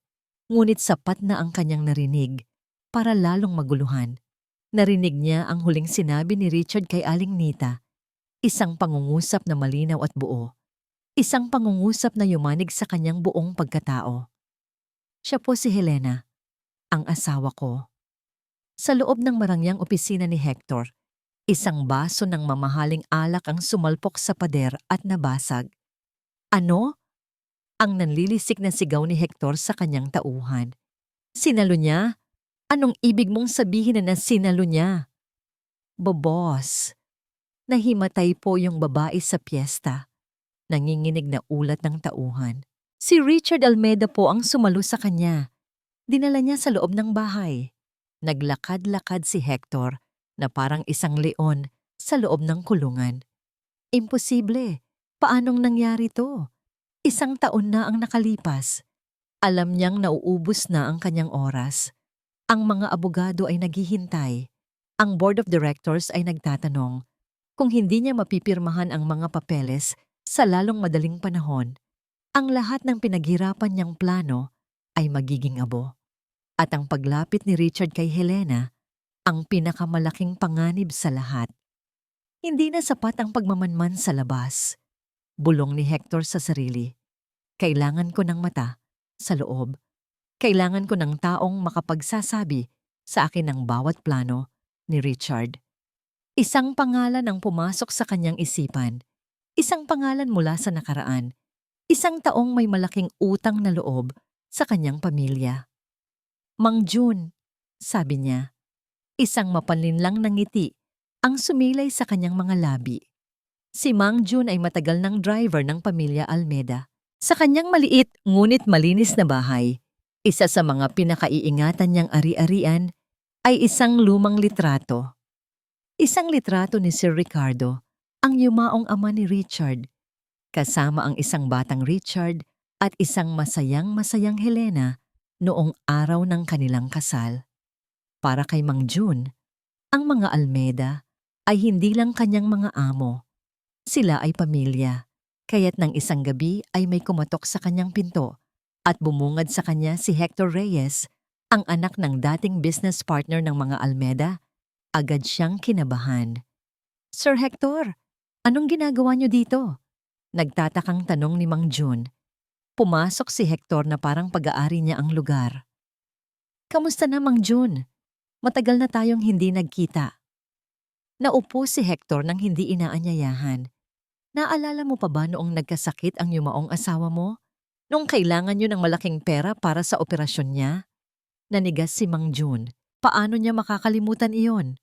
ngunit sapat na ang kanyang narinig para lalong maguluhan. Narinig niya ang huling sinabi ni Richard kay Aling Nita. Isang pangungusap na malinaw at buo. Isang pangungusap na yumanig sa kanyang buong pagkatao. Siya po si Helena, ang asawa ko. Sa loob ng marangyang opisina ni Hector, isang baso ng mamahaling alak ang sumalpok sa pader at nabasag. Ano? Ang nanlilisik na sigaw ni Hector sa kanyang tauhan. Sinalo niya? Anong ibig mong sabihin na sinalo niya? Bobos. Nahimatay po yung babae sa piyesta. Nanginginig na ulat ng tauhan. Si Richard Almeida po ang sumalo sa kanya. Dinala niya sa loob ng bahay. Naglakad-lakad si Hector na parang isang leon sa loob ng kulungan. Imposible. Paanong nangyari to? 1 taon na ang nakalipas. Alam niyang nauubos na ang kanyang oras. Ang mga abogado ay naghihintay. Ang board of directors ay nagtatanong. Kung hindi niya mapipirmahan ang mga papeles sa lalong madaling panahon, ang lahat ng pinaghirapan niyang plano ay magiging abo. At ang paglapit ni Richard kay Helena, ang pinakamalaking panganib sa lahat. Hindi na sapat ang pagmamanman sa labas. Bulong ni Hector sa sarili. Kailangan ko ng mata sa loob. Kailangan ko ng taong makapagsasabi sa akin ng bawat plano ni Richard. Isang pangalan ang pumasok sa kanyang isipan. Isang pangalan mula sa nakaraan. Isang taong may malaking utang na loob sa kanyang pamilya. Mang June, sabi niya. Isang mapanlinlang na ngiti ang sumilay sa kanyang mga labi. Si Mang June ay matagal ng driver ng pamilya Almeida. Sa kanyang maliit ngunit malinis na bahay, isa sa mga pinakaiingatan niyang ari-arian ay isang lumang litrato. Isang litrato ni Sir Ricardo, ang yumaong ama ni Richard, kasama ang isang batang Richard at isang masayang-masayang Helena noong araw ng kanilang kasal. Para kay Mang June, ang mga Almeida ay hindi lang kanyang mga amo. Sila ay pamilya, kaya't ng isang gabi ay may kumatok sa kanyang pinto at bumungad sa kanya si Hector Reyes, ang anak ng dating business partner ng mga Almeida. Agad siyang kinabahan. Sir Hector, anong ginagawa niyo dito? Nagtatakang tanong ni Mang June. Pumasok si Hector na parang pag-aari niya ang lugar. Kamusta na, Mang June? Matagal na tayong hindi nagkita. Naupo si Hector nang hindi inaanyayahan. Naalala mo pa ba noong nagkasakit ang yumaong asawa mo? Noong kailangan niyo ng malaking pera para sa operasyon niya? Nanigas si Mang June. Paano niya makakalimutan iyon?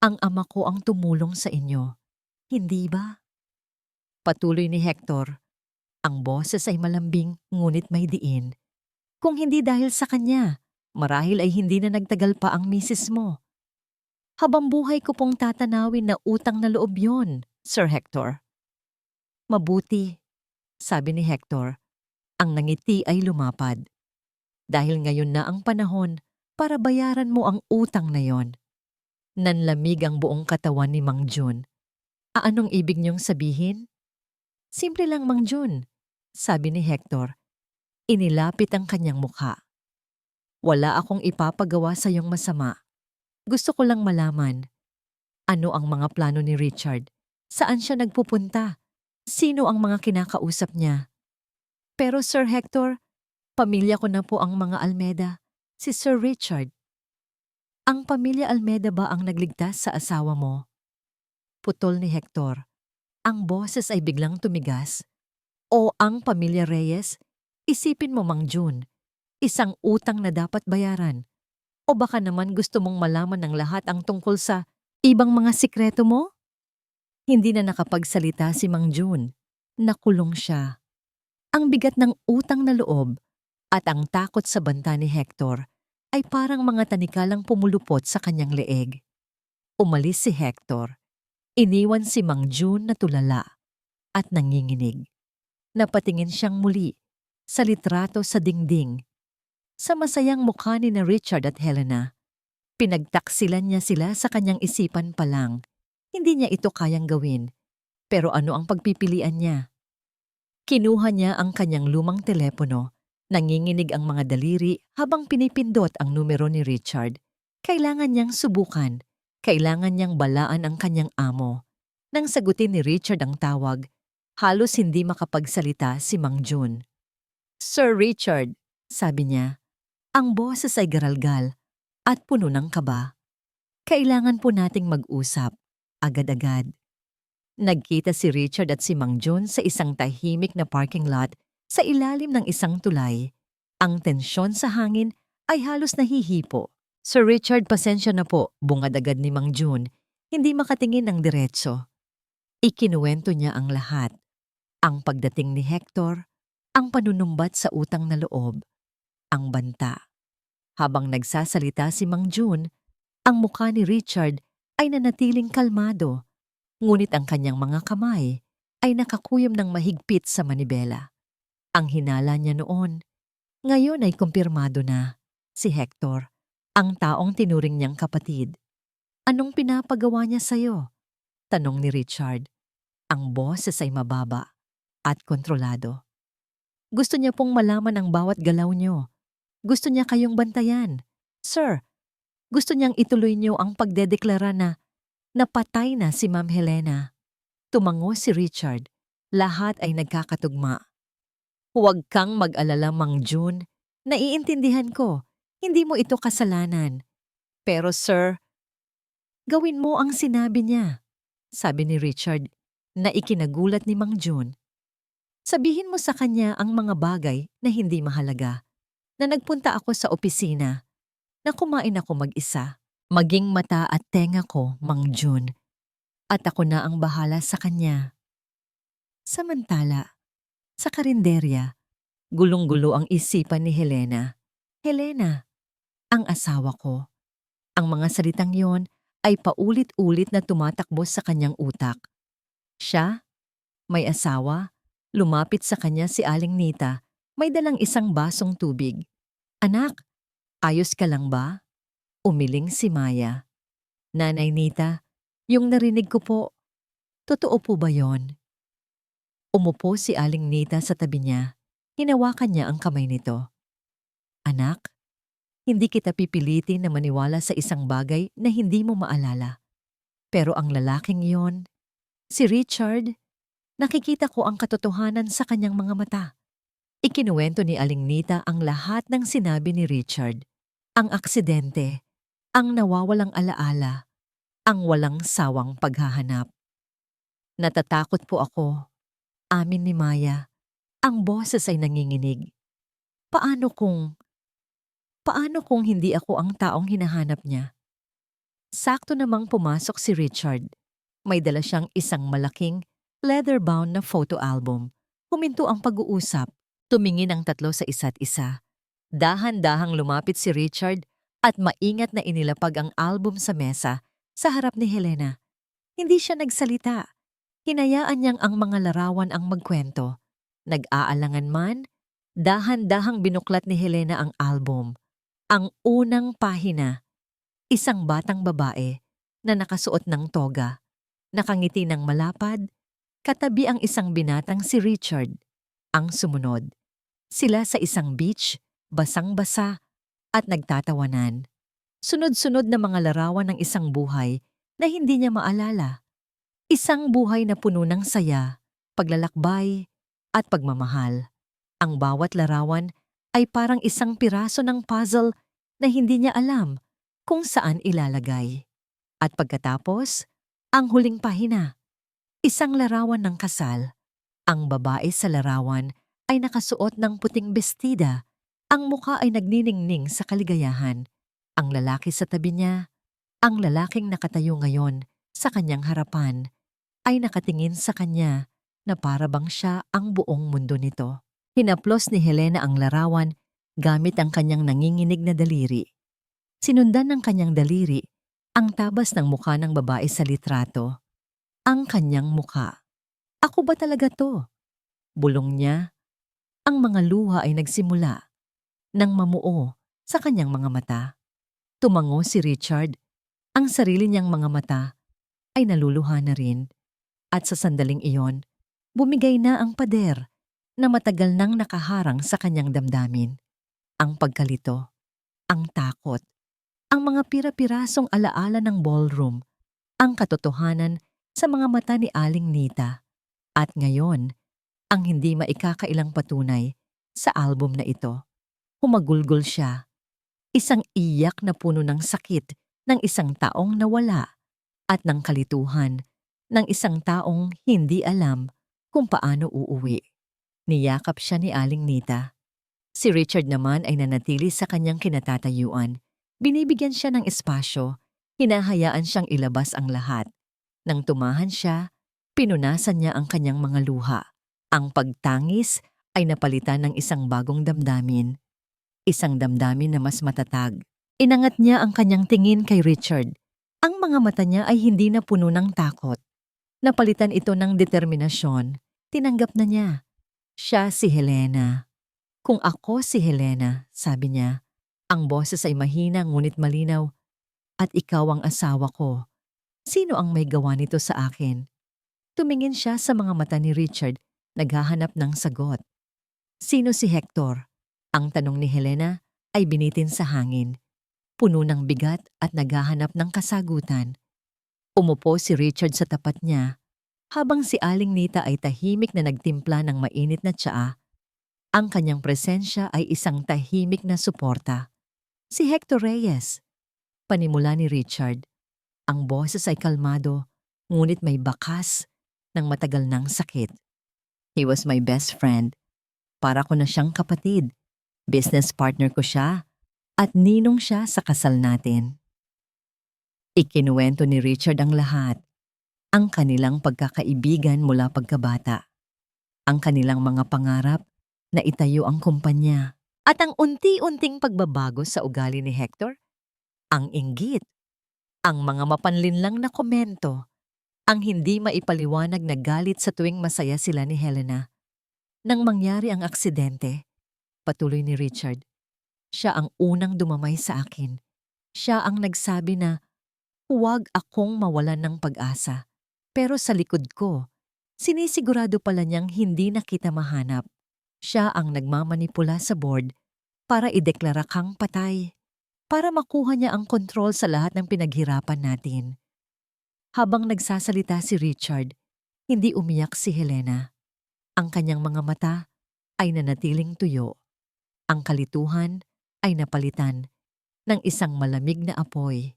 Ang ama ko ang tumulong sa inyo. Hindi ba? Patuloy ni Hector. Ang boses ay malambing ngunit may diin. Kung hindi dahil sa kanya, marahil ay hindi na nagtagal pa ang misis mo. Habang buhay ko pong tatanawin na utang na loob yon, Sir Hector. Mabuti, sabi ni Hector. Ang nangiti ay lumapad. Dahil ngayon na ang panahon para bayaran mo ang utang na yon. Nanlamig ang buong katawan ni Mang June. Anong ibig niyong sabihin? Simple lang, Mang June, sabi ni Hector. Inilapit ang kanyang mukha. Wala akong ipapagawa sa iyong masama. Gusto ko lang malaman. Ano ang mga plano ni Richard? Saan siya nagpupunta? Sino ang mga kinakausap niya? Pero Sir Hector, pamilya ko na po ang mga Almeda. Si Sir Richard. Ang pamilya Almeda ba ang nagligtas sa asawa mo? Putol ni Hector. Ang boses ay biglang tumigas. O ang pamilya Reyes? Isipin mo, Mang June. Isang utang na dapat bayaran. O baka naman gusto mong malaman ng lahat ang tungkol sa ibang mga sikreto mo? Hindi na nakapagsalita si Mang June. Nakulong siya. Ang bigat ng utang na loob at ang takot sa banta ni Hector ay parang mga tanikalang pumulupot sa kanyang leeg. Umalis si Hector. Iniwan si Mang June na tulala at nanginginig. Napatingin siyang muli sa litrato sa dingding. Sa masayang mukha ni na Richard at Helena, pinagtaksilan niya sila sa kanyang isipan pa lang. Hindi niya ito kayang gawin. Pero ano ang pagpipilian niya? Kinuha niya ang kanyang lumang telepono. Nanginginig ang mga daliri habang pinipindot ang numero ni Richard. Kailangan niyang subukan. Kailangan niyang balaan ang kanyang amo. Nang sagutin ni Richard ang tawag, halos hindi makapagsalita si Mang June. Sir Richard, sabi niya. Ang boses ay garalgal at puno ng kaba. Kailangan po nating mag-usap, agad-agad. Nagkita si Richard at si Mang June sa isang tahimik na parking lot sa ilalim ng isang tulay. Ang tensyon sa hangin ay halos nahihipo. Sir Richard, pasensya na po, bungad agad ni Mang June, hindi makatingin ng diretso. Ikinuwento niya ang lahat. Ang pagdating ni Hector, ang panunumbat sa utang na loob, ang banta. Habang nagsasalita si Mang June, ang mukha ni Richard ay nanatiling kalmado, ngunit ang kanyang mga kamay ay nakakuyom ng mahigpit sa manibela. Ang hinala niya noon, ngayon ay kumpirmado na, si Hector, ang taong tinuring niyang kapatid. Anong pinapagawa niya sa'yo? Tanong ni Richard. Ang boses ay mababa at kontrolado. Gusto niya pong malaman ang bawat galaw niyo. Gusto niya kayong bantayan. Sir, gusto niyang ituloy niyo ang pagdedeklara na napatay na si Ma'am Helena. Tumango si Richard. Lahat ay nagkakatugma. Huwag kang mag-alala, Mang June. Naiintindihan ko. Hindi mo ito kasalanan. Pero sir, gawin mo ang sinabi niya, sabi ni Richard na ikinagulat ni Mang June. Sabihin mo sa kanya ang mga bagay na hindi mahalaga. Na nagpunta ako sa opisina, na kumain ako mag-isa, maging mata at tenga ko, Mang June, at ako na ang bahala sa kanya. Samantala, sa karinderya, gulong-gulo ang isipan ni Helena. Helena, ang asawa ko. Ang mga salitang yon ay paulit-ulit na tumatakbo sa kanyang utak. Siya, may asawa, lumapit sa kanya si Aling Nita, may dalang isang basong tubig. Anak, ayos ka lang ba? Umiling si Maya. Nanay Nita, yung narinig ko po, totoo po ba yon? Umupo si Aling Nita sa tabi niya. Hinawakan niya ang kamay nito. Anak, hindi kita pipilitin na maniwala sa isang bagay na hindi mo maalala. Pero ang lalaking iyon, si Richard, nakikita ko ang katotohanan sa kanyang mga mata. Ikinuwento ni Aling Nita ang lahat ng sinabi ni Richard. Ang aksidente, ang nawawalang alaala, ang walang sawang paghahanap. Natatakot po ako, amin ni Maya. Ang boses ay nanginginig. Paano kung, paano kung hindi ako ang taong hinahanap niya? Sakto namang pumasok si Richard. May dala siyang isang malaking, leather-bound na photo album. Huminto ang pag-uusap. Tumingin ang tatlo sa isa't isa. Dahan-dahang lumapit si Richard at maingat na inilapag ang album sa mesa sa harap ni Helena. Hindi siya nagsalita. Hinayaan niyang ang mga larawan ang magkwento. Nag-aalangan man, dahan-dahang binuklat ni Helena ang album. Ang unang pahina, isang batang babae na nakasuot ng toga, nakangiti ng malapad, katabi ang isang binatang si Richard. Ang sumunod, sila sa isang beach, basang-basa at nagtatawanan. Sunod-sunod na mga larawan ng isang buhay na hindi niya maalala. Isang buhay na puno ng saya, paglalakbay at pagmamahal. Ang bawat larawan ay parang isang piraso ng puzzle na hindi niya alam kung saan ilalagay. At pagkatapos, ang huling pahina, isang larawan ng kasal. Ang babae sa larawan ay nakasuot ng puting bestida. Ang mukha ay nagniningning sa kaligayahan. Ang lalaki sa tabi niya, ang lalaking nakatayo ngayon sa kanyang harapan, ay nakatingin sa kanya na para bang siya ang buong mundo nito. Hinaplos ni Helena ang larawan gamit ang kanyang nanginginig na daliri. Sinundan ng kanyang daliri ang tabas ng mukha ng babae sa litrato. Ang kanyang mukha. Ako ba talaga to? Bulong niya. Ang mga luha ay nagsimula nang mamuo sa kanyang mga mata. Tumango si Richard. Ang sarili niyang mga mata ay naluluha na rin. At sa sandaling iyon, bumigay na ang pader na matagal nang nakaharang sa kanyang damdamin. Ang pagkalito, ang takot, ang mga pira-pirasong alaala ng ballroom, ang katotohanan sa mga mata ni Aling Nita. At ngayon, ang hindi maikakailang patunay sa album na ito. Humagulgol siya. Isang iyak na puno ng sakit ng isang taong nawala at ng kalituhan ng isang taong hindi alam kung paano uuwi. Niyakap siya ni Aling Nita. Si Richard naman ay nanatili sa kanyang kinatatayuan. Binibigyan siya ng espasyo, hinahayaan siyang ilabas ang lahat. Nang tumahan siya, pinunasan niya ang kanyang mga luha. Ang pagtangis ay napalitan ng isang bagong damdamin. Isang damdamin na mas matatag. Inangat niya ang kanyang tingin kay Richard. Ang mga mata niya ay hindi na puno ng takot. Napalitan ito ng determinasyon. Tinanggap na niya. Siya si Helena. Kung ako si Helena, sabi niya, ang boses ay mahina ngunit malinaw. At ikaw ang asawa ko. Sino ang may gawa nito sa akin? Tumingin siya sa mga mata ni Richard, naghahanap ng sagot. Sino si Hector? Ang tanong ni Helena ay binitin sa hangin. Puno ng bigat at naghahanap ng kasagutan. Umupo si Richard sa tapat niya, habang si Aling Nita ay tahimik na nagtimpla ng mainit na tsaa. Ang kanyang presensya ay isang tahimik na suporta. Si Hector Reyes. Panimula ni Richard. Ang boses ay kalmado, ngunit may bakas ng matagal ng sakit. He was my best friend. Para ko na siyang kapatid. Business partner ko siya at ninong siya sa kasal natin. Ikinuwento ni Richard ang lahat. Ang kanilang pagkakaibigan mula pagkabata. Ang kanilang mga pangarap na itayo ang kumpanya. At ang unti-unting pagbabago sa ugali ni Hector. Ang inggit. Ang mga mapanlinlang na komento. Ang hindi maipaliwanag na galit sa tuwing masaya sila ni Helena. Nang mangyari ang aksidente, patuloy ni Richard, siya ang unang dumamay sa akin. Siya ang nagsabi na, huwag akong mawalan ng pag-asa. Pero sa likod ko, sinisigurado pala niyang hindi na kita mahanap. Siya ang nagmamanipula sa board para ideklara kang patay. Para makuha niya ang kontrol sa lahat ng pinaghirapan natin. Habang nagsasalita si Richard, hindi umiyak si Helena. Ang kanyang mga mata ay nanatiling tuyo. Ang kalituhan ay napalitan ng isang malamig na apoy.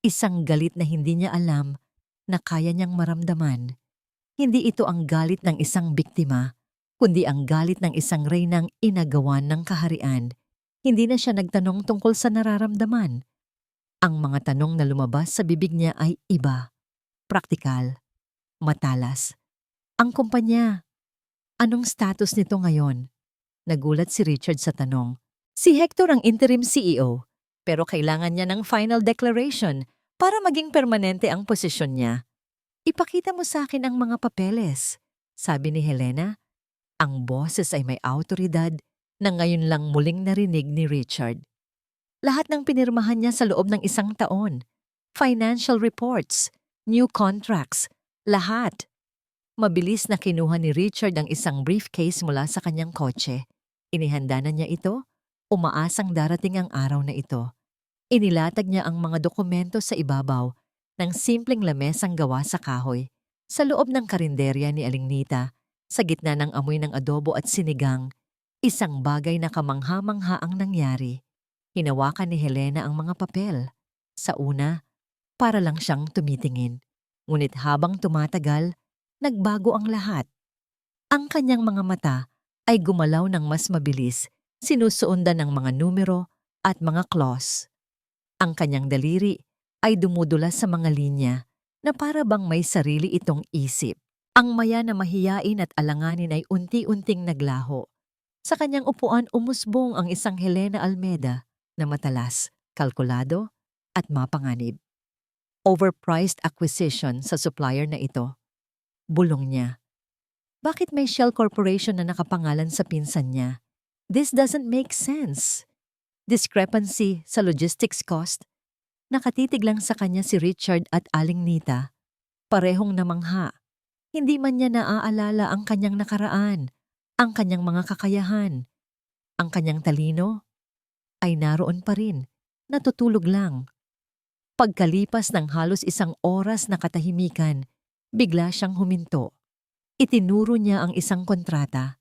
Isang galit na hindi niya alam na kaya niyang maramdaman. Hindi ito ang galit ng isang biktima, kundi ang galit ng isang reynang inagawan ng kaharian. Hindi na siya nagtanong tungkol sa nararamdaman. Ang mga tanong na lumabas sa bibig niya ay iba, praktikal, matalas. Ang kumpanya, anong status nito ngayon? Nagulat si Richard sa tanong. Si Hector ang interim CEO, pero kailangan niya ng final declaration para maging permanente ang posisyon niya. Ipakita mo sa akin ang mga papeles, sabi ni Helena. Ang boses ay may awtoridad na ngayon lang muling narinig ni Richard. Lahat ng pinirmahan niya sa loob ng 1 taon. Financial reports, new contracts, lahat. Mabilis na kinuha ni Richard ang isang briefcase mula sa kanyang kotse. Inihanda na niya ito, umaasang darating ang araw na ito. Inilatag niya ang mga dokumento sa ibabaw ng simpleng lamesang gawa sa kahoy, sa loob ng karinderya ni Aling Nita, sa gitna ng amoy ng adobo at sinigang, isang bagay na kamangha-mangha ang nangyari. Hinawakan ni Helena ang mga papel. Sa una, para lang siyang tumitingin. Ngunit habang tumatagal, nagbago ang lahat. Ang kanyang mga mata ay gumalaw ng mas mabilis, sinusuundan ng mga numero at mga clause. Ang kanyang daliri ay dumudulas sa mga linya na para bang may sarili itong isip. Ang maya na mahiyain at alanganin ay unti-unting naglaho. Sa kanyang upuan umusbong ang isang Helena Almeda na matalas, kalkulado at mapanganib. Overpriced acquisition sa supplier na ito. Bulong niya. Bakit may Shell Corporation na nakapangalan sa pinsan niya? This doesn't make sense. Discrepancy sa logistics cost. Nakatitig lang sa kanya si Richard at Aling Nita. Parehong namangha. Hindi man niya naaalala ang kanyang nakaraan, ang kanyang mga kakayahan. Ang kanyang talino ay naroon pa rin, natutulog lang. Pagkalipas ng halos 1 oras na katahimikan, bigla siyang huminto. Itinuro niya ang isang kontrata.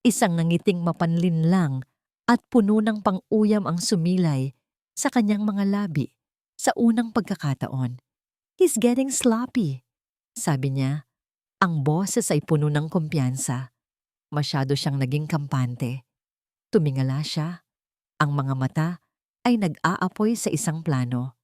Isang nangiting mapanlinlang at puno ng pang-uyam ang sumilay sa kanyang mga labi sa unang pagkakataon. He's getting sloppy, sabi niya. Ang boses ay puno ng kumpiyansa. Masyado siyang naging kampante. Tumingala siya. Ang mga mata ay nag-aapoy sa isang plano.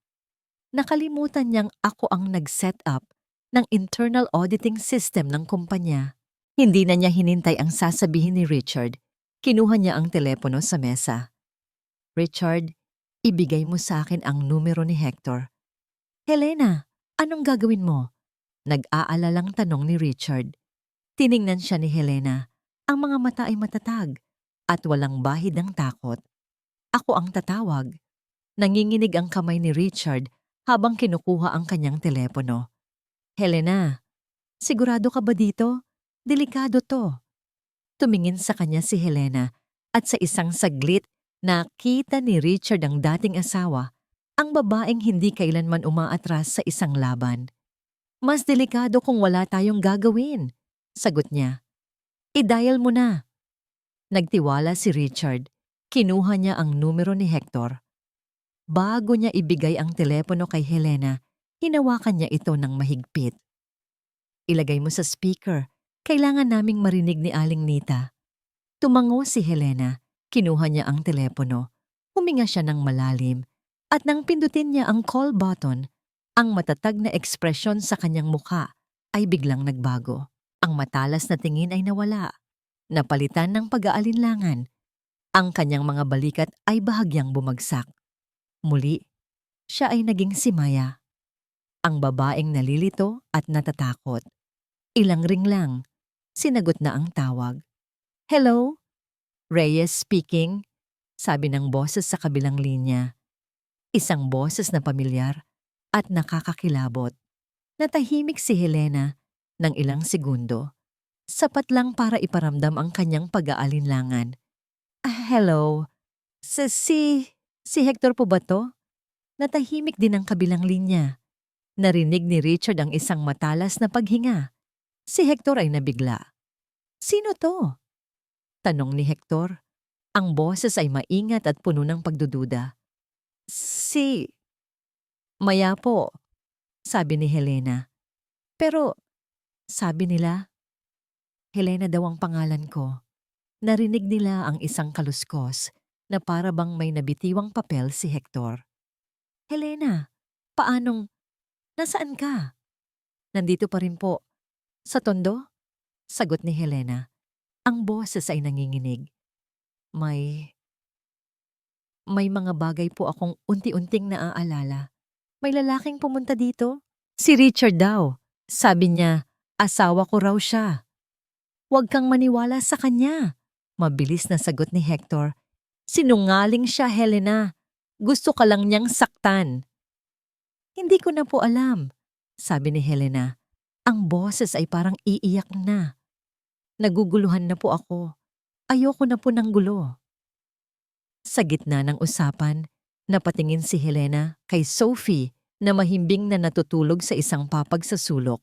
Nakalimutan niyang ako ang nag-set up ng internal auditing system ng kumpanya. Hindi na niya hinintay ang sasabihin ni Richard. Kinuha niya ang telepono sa mesa. Richard, ibigay mo sa akin ang numero ni Hector. Helena, anong gagawin mo? Nag-aalalang tanong ni Richard. Tiningnan siya ni Helena. Ang mga mata ay matatag at walang bahid ng takot. Ako ang tatawag. Nanginginig ang kamay ni Richard habang kinukuha ang kanyang telepono. Helena, sigurado ka ba dito? Delikado to. Tumingin sa kanya si Helena at sa isang saglit nakita ni Richard ang dating asawa, ang babaeng hindi kailanman umaatras sa isang laban. Mas delikado kung wala tayong gagawin, sagot niya. I-dial mo na. Nagtiwala si Richard. Kinuha niya ang numero ni Hector. Bago niya ibigay ang telepono kay Helena, hinawakan niya ito ng mahigpit. Ilagay mo sa speaker. Kailangan naming marinig ni Aling Nita. Tumango si Helena. Kinuha niya ang telepono. Huminga siya ng malalim. At nang pindutin niya ang call button, ang matatag na ekspresyon sa kanyang mukha ay biglang nagbago. Ang matalas na tingin ay nawala. Napalitan ng pag-aalinlangan. Ang kanyang mga balikat ay bahagyang bumagsak. Muli, siya ay naging si Maya. Ang babaeng nalilito at natatakot. Ilang ring lang, sinagot na ang tawag. Hello? Reyes speaking, sabi ng boses sa kabilang linya. Isang boses na pamilyar at nakakakilabot. Natahimik si Helena ng ilang segundo. Sapat lang para iparamdam ang kanyang pag-aalinlangan. Hello? Si Hector po ba to? Natahimik din ang kabilang linya. Narinig ni Richard ang isang matalas na paghinga. Si Hector ay nabigla. Sino to? Tanong ni Hector. Ang boses ay maingat at puno ng pagdududa. Si Maya po, sabi ni Helena. Pero, sabi nila, Helena daw ang pangalan ko. Narinig nila ang isang kaluskos na para bang may nabitiwang papel si Hector. Helena, paanong, nasaan ka? Nandito pa rin po. Sa tondo? Sagot ni Helena. Ang boses ay nanginginig. May mga bagay po akong unti-unting naaalala. May lalaking pumunta dito. Si Richard daw. Sabi niya, asawa ko raw siya. Huwag kang maniwala sa kanya. Mabilis na sagot ni Hector. Sinungaling siya, Helena. Gusto ka lang niyang saktan. Hindi ko na po alam, sabi ni Helena. Ang boses ay parang iiyak na. Naguguluhan na po ako. Ayoko na po ng gulo. Sa gitna ng usapan, napatingin si Helena kay Sophie na mahimbing na natutulog sa isang papag sa sulok.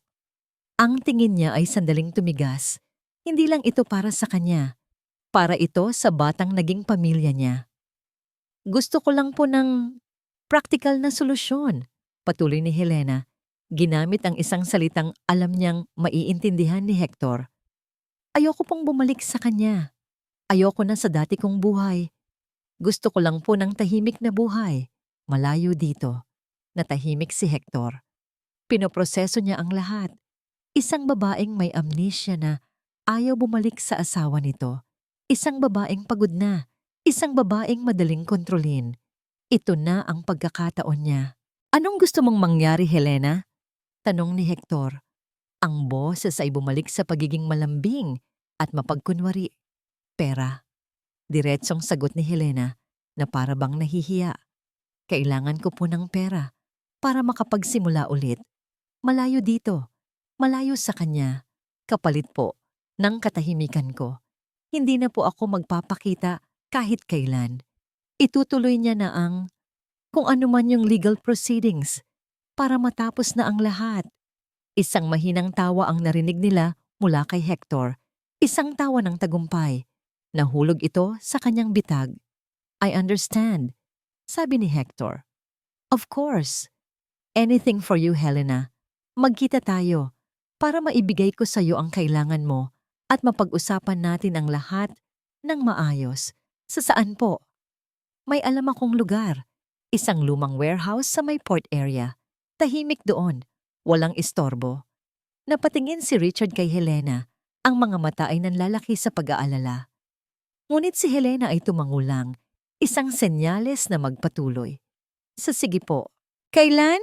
Ang tingin niya ay sandaling tumigas. Hindi lang ito para sa kanya. Para ito sa batang naging pamilya niya. Gusto ko lang po ng praktikal na solusyon, patuloy ni Helena. Ginamit ang isang salitang alam niyang maiintindihan ni Hector. Ayoko pong bumalik sa kanya. Ayoko na sa dati kong buhay. Gusto ko lang po ng tahimik na buhay. Malayo dito. Natahimik si Hector. Pinoproseso niya ang lahat. Isang babaeng may amnesia na ayaw bumalik sa asawa nito. Isang babaeng pagod na. Isang babaeng madaling kontrolin. Ito na ang pagkakataon niya. Anong gusto mong mangyari, Helena? Tanong ni Hector. Ang boses ay bumalik sa pagiging malambing at mapagkunwari. Pera. Diretsong sagot ni Helena na para bang nahihiya. Kailangan ko po ng pera para makapagsimula ulit. Malayo dito. Malayo sa kanya. Kapalit po ng katahimikan ko. Hindi na po ako magpapakita kahit kailan. Itutuloy niya na kung ano man yung legal proceedings para matapos na ang lahat. Isang mahinang tawa ang narinig nila mula kay Hector. Isang tawa ng tagumpay. Nahulog ito sa kanyang bitag. I understand, sabi ni Hector. Of course. Anything for you, Helena. Magkita tayo para maibigay ko sa iyo ang kailangan mo at mapag-usapan natin ang lahat ng maayos. Sa saan po? May alam akong lugar. Isang lumang warehouse sa may port area. Tahimik doon. Walang istorbo. Napatingin si Richard kay Helena. Ang mga mata ay nanlalaki sa pag-aalala. Ngunit si Helena ay tumangulang. Isang senyales na magpatuloy. Sige po. Kailan?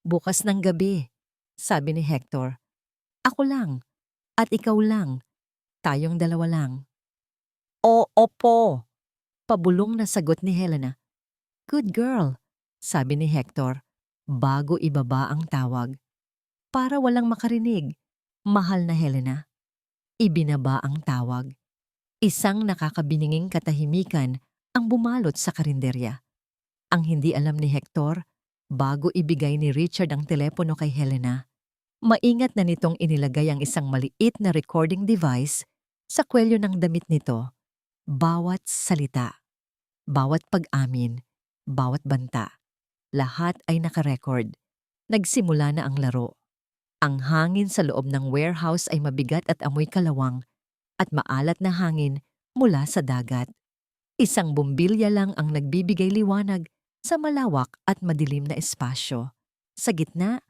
Bukas ng gabi, sabi ni Hector. Ako lang. At ikaw lang. Tayong dalawa lang. Opo. Pabulong na sagot ni Helena. Good girl, sabi ni Hector, bago ibaba ang tawag. Para walang makarinig, mahal na Helena. Ibinaba ang tawag. Isang nakakabininging katahimikan ang bumalot sa karinderya. Ang hindi alam ni Hector, bago ibigay ni Richard ang telepono kay Helena, maingat na nitong inilagay ang isang maliit na recording device sa kwelyo ng damit nito. Bawat salita, bawat pag-amin, bawat banta, lahat ay nakarecord. Nagsimula na ang laro. Ang hangin sa loob ng warehouse ay mabigat at amoy kalawang at maalat na hangin mula sa dagat. Isang bumbilya lang ang nagbibigay liwanag sa malawak at madilim na espasyo. Sa gitna,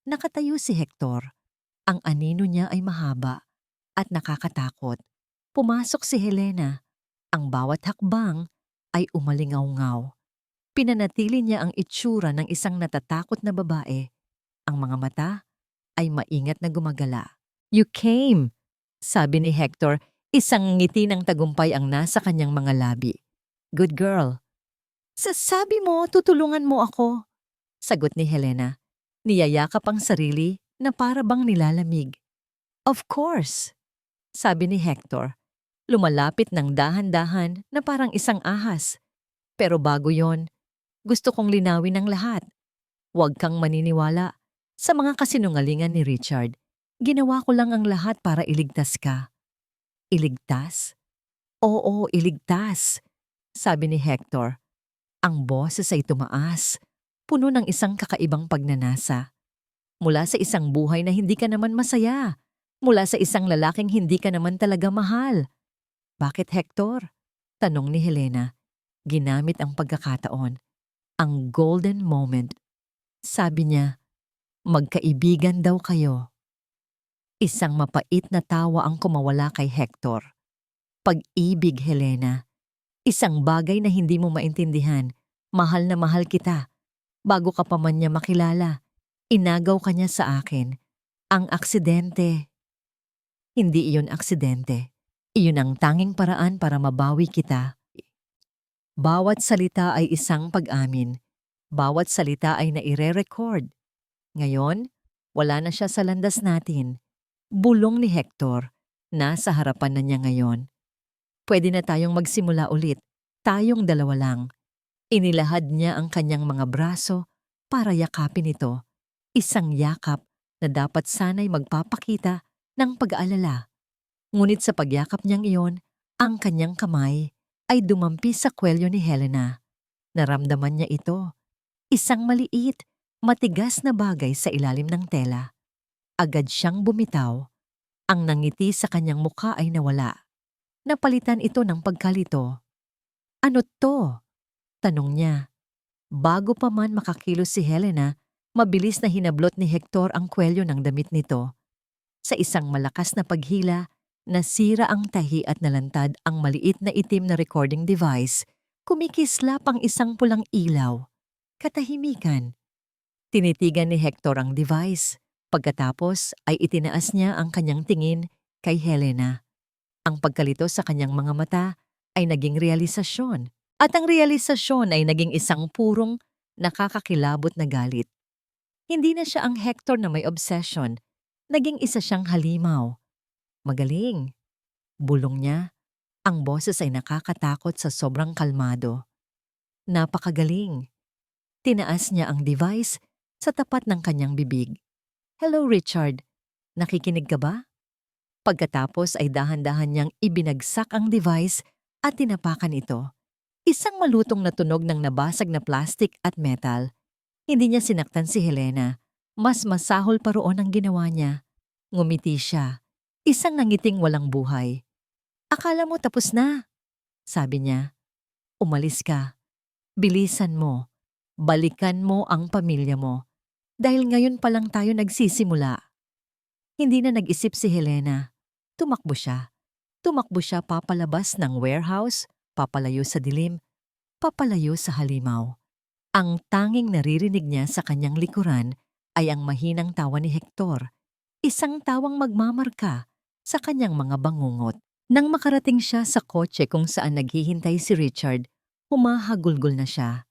nakatayo si Hector. Ang anino niya ay mahaba at nakakatakot. Pumasok si Helena. Ang bawat hakbang ay umalingaw-ngaw. Pinanatili niya ang itsura ng isang natatakot na babae. Ang mga mata ay maingat na gumagala. You came, sabi ni Hector, isang ngiti ng tagumpay ang nasa kanyang mga labi. Good girl. Sabi mo, tutulungan mo ako, sagot ni Helena. Niyayakap ang sarili na para bang nilalamig. Of course, sabi ni Hector. Lumalapit ng dahan-dahan na parang isang ahas. Pero bago yon, gusto kong linawin ang lahat. Huwag kang maniniwala sa mga kasinungalingan ni Richard. Ginawa ko lang ang lahat para iligtas ka. Iligtas? Oo, iligtas, sabi ni Hector. Ang boses ay tumaas, puno ng isang kakaibang pagnanasa. Mula sa isang buhay na hindi ka naman masaya. Mula sa isang lalaking hindi ka naman talaga mahal. Bakit, Hector? Tanong ni Helena. Ginamit ang pagkakataon. Ang golden moment. Sabi niya, magkaibigan daw kayo. Isang mapait na tawa ang kumawala kay Hector. Pag-ibig, Helena. Isang bagay na hindi mo maintindihan. Mahal na mahal kita. Bago ka pa man niya makilala, inagaw ka niya sa akin. Ang aksidente. Hindi iyon aksidente. Iyon ang tanging paraan para mabawi kita. Bawat salita ay isang pag-amin. Bawat salita ay naire-record. Ngayon, wala na siya sa landas natin. Bulong ni Hector. Nasa harapan na niya ngayon. Pwede na tayong magsimula ulit. Tayong dalawa lang. Inilahad niya ang kanyang mga braso para yakapin ito. Isang yakap na dapat sana'y magpapakita ng pag-aalala. Ngunit sa pagyakap niyang iyon, ang kanyang kamay ay dumampi sa kwelyo ni Helena. Naramdaman niya ito. Isang maliit, matigas na bagay sa ilalim ng tela. Agad siyang bumitaw. Ang nangiti sa kanyang mukha ay nawala. Napalitan ito ng pagkalito. Ano to? Tanong niya. Bago pa man makakilos si Helena, mabilis na hinablot ni Hector ang kwelyo ng damit nito. Sa isang malakas na paghila, nasira ang tahi at nalantad ang maliit na itim na recording device. Kumikislap ang isang pulang ilaw. Katahimikan. Tinitigan ni Hector ang device. Pagkatapos ay itinaas niya ang kanyang tingin kay Helena. Ang pagkalito sa kanyang mga mata ay naging realisasyon. At ang realisasyon ay naging isang purong nakakakilabot na galit. Hindi na siya ang Hector na may obsession. Naging isa siyang halimaw. Magaling. Bulong niya. Ang boses ay nakakatakot sa sobrang kalmado. Napakagaling. Tinaas niya ang device sa tapat ng kanyang bibig. Hello, Richard. Nakikinig ka ba? Pagkatapos ay dahan-dahan niyang ibinagsak ang device at tinapakan ito. Isang malutong na tunog ng nabasag na plastic at metal. Hindi niya sinaktan si Helena. Mas masahol pa roon ang ginawa niya. Ngumiti siya. Isang nangiting walang buhay. Akala mo tapos na, sabi niya. Umalis ka. Bilisan mo. Balikan mo ang pamilya mo. Dahil ngayon pa lang tayo nagsisimula. Hindi na nag-isip si Helena. Tumakbo siya. Tumakbo siya papalabas ng warehouse, papalayo sa dilim, papalayo sa halimaw. Ang tanging naririnig niya sa kanyang likuran ay ang mahinang tawa ni Hector. Isang tawang magmamarka sa kanyang mga bangungot. Nang makarating siya sa kotse kung saan naghihintay si Richard, humahagulgol na siya.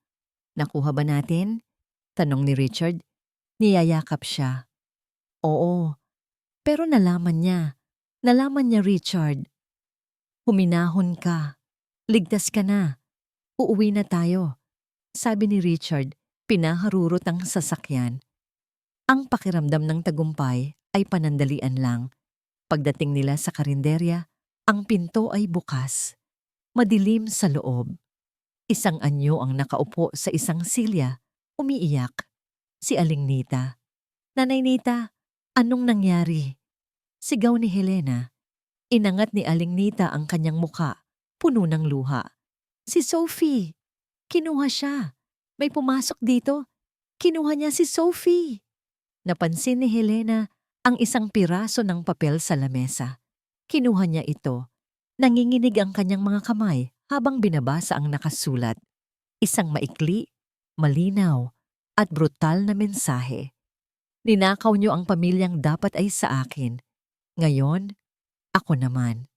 Nakuha ba natin? Tanong ni Richard. Niyayakap siya. Oo, pero nalaman niya. Nalaman niya, Richard. Huminahon ka. Ligtas ka na. Uuwi na tayo. Sabi ni Richard, pinaharurot ang sasakyan. Ang pakiramdam ng tagumpay ay panandalian lang. Pagdating nila sa karinderya, ang pinto ay bukas. Madilim sa loob. Isang anyo ang nakaupo sa isang silya, umiiyak. Si Aling Nita. Nanay Nita, anong nangyari? Sigaw ni Helena. Inangat ni Aling Nita ang kanyang muka, puno ng luha. Si Sophie! Kinuha siya. May pumasok dito. Kinuha niya si Sophie. Napansin ni Helena ang isang piraso ng papel sa lamesa. Kinuha niya ito. Nanginginig ang kanyang mga kamay habang binabasa ang nakasulat. Isang maikli, malinaw, at brutal na mensahe. Ninakaw niyo ang pamilyang dapat ay sa akin. Ngayon, ako naman.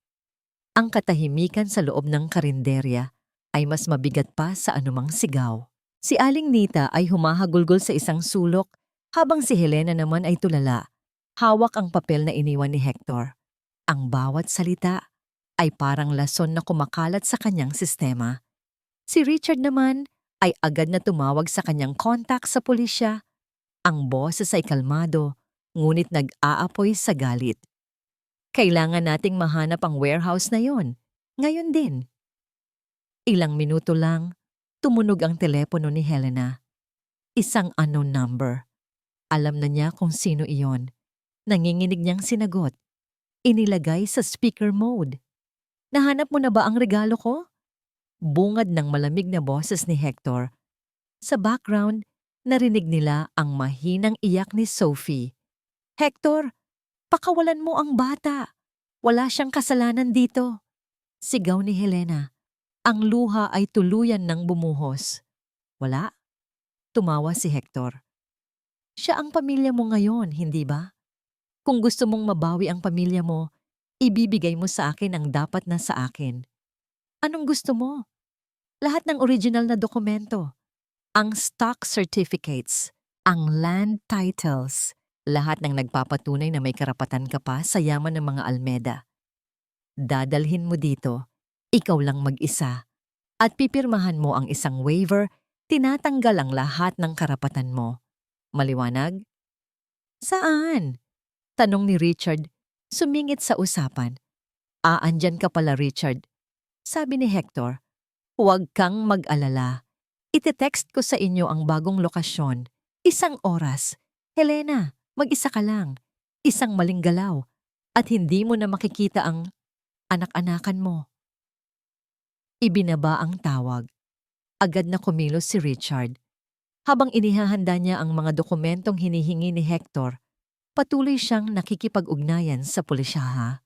Ang katahimikan sa loob ng karinderya ay mas mabigat pa sa anumang sigaw. Si Aling Nita ay humahagulgol sa isang sulok habang si Helena naman ay tulala. Hawak ang papel na iniwan ni Hector. Ang bawat salita ay parang lason na kumakalat sa kanyang sistema. Si Richard naman ay agad na tumawag sa kanyang kontak sa pulisya. Ang boses ay kalmado, ngunit nag-aapoy sa galit. Kailangan nating mahanap ang warehouse na yon. Ngayon din. Ilang minuto lang, tumunog ang telepono ni Helena. Isang unknown number. Alam na niya kung sino iyon. Nanginginig niyang sinagot. Inilagay sa speaker mode. Nahanap mo na ba ang regalo ko? Bungad ng malamig na boses ni Hector. Sa background, narinig nila ang mahinang iyak ni Sophie. Hector, pakawalan mo ang bata. Wala siyang kasalanan dito. Sigaw ni Helena. Ang luha ay tuluyan ng bumuhos. Wala? Tumawa si Hector. Siya ang pamilya mo ngayon, hindi ba? Kung gusto mong mabawi ang pamilya mo, ibibigay mo sa akin ang dapat na sa akin. Anong gusto mo? Lahat ng original na dokumento. Ang stock certificates, ang land titles, lahat ng nagpapatunay na may karapatan ka pa sa yaman ng mga Almeda. Dadalhin mo dito, ikaw lang mag-isa, at pipirmahan mo ang isang waiver, tinatanggal ang lahat ng karapatan mo. Maliwanag? Saan? Tanong ni Richard, sumingit sa usapan. Andyan ka pala, Richard. Sabi ni Hector, huwag kang mag-alala. Ite-text ko sa inyo ang bagong lokasyon. 1 oras. Helena, mag-isa ka lang. Isang maling galaw. At hindi mo na makikita ang anak-anakan mo. Ibinaba ang tawag. Agad na kumilos si Richard. Habang inihahanda niya ang mga dokumentong hinihingi ni Hector, patuloy siyang nakikipag-ugnayan sa pulisyaha.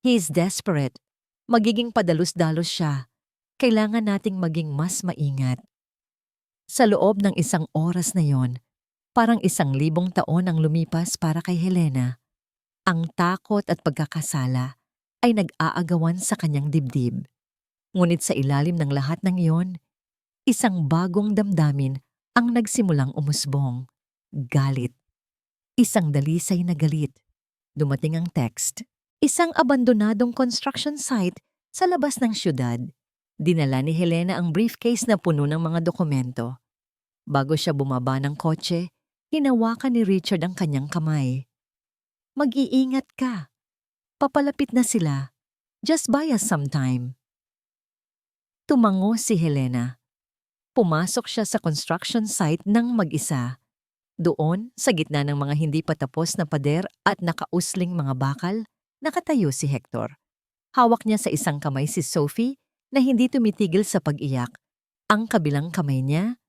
He is desperate. Magiging padalus-dalos siya. Kailangan nating maging mas maingat. Sa loob ng 1 oras na yon, parang 1,000 taon ang lumipas para kay Helena. Ang takot at pagkakasala ay nag-aagawan sa kanyang dibdib. Ngunit sa ilalim ng lahat ng iyon, isang bagong damdamin ang nagsimulang umusbong. Galit. Isang dalisay na galit. Dumating ang text. Isang abandonadong construction site sa labas ng syudad. Dinala ni Helena ang briefcase na puno ng mga dokumento. Bago siya bumaba ng kotse, hinawakan ni Richard ang kanyang kamay. Mag-iingat ka. Papalapit na sila. Just buy us some time. Tumango si Helena. Pumasok siya sa construction site ng mag-isa. Doon, sa gitna ng mga hindi patapos na pader at nakausling mga bakal, nakatayo si Hector. Hawak niya sa isang kamay si Sophie na hindi tumitigil sa pag-iyak. Ang kabilang kamay niya,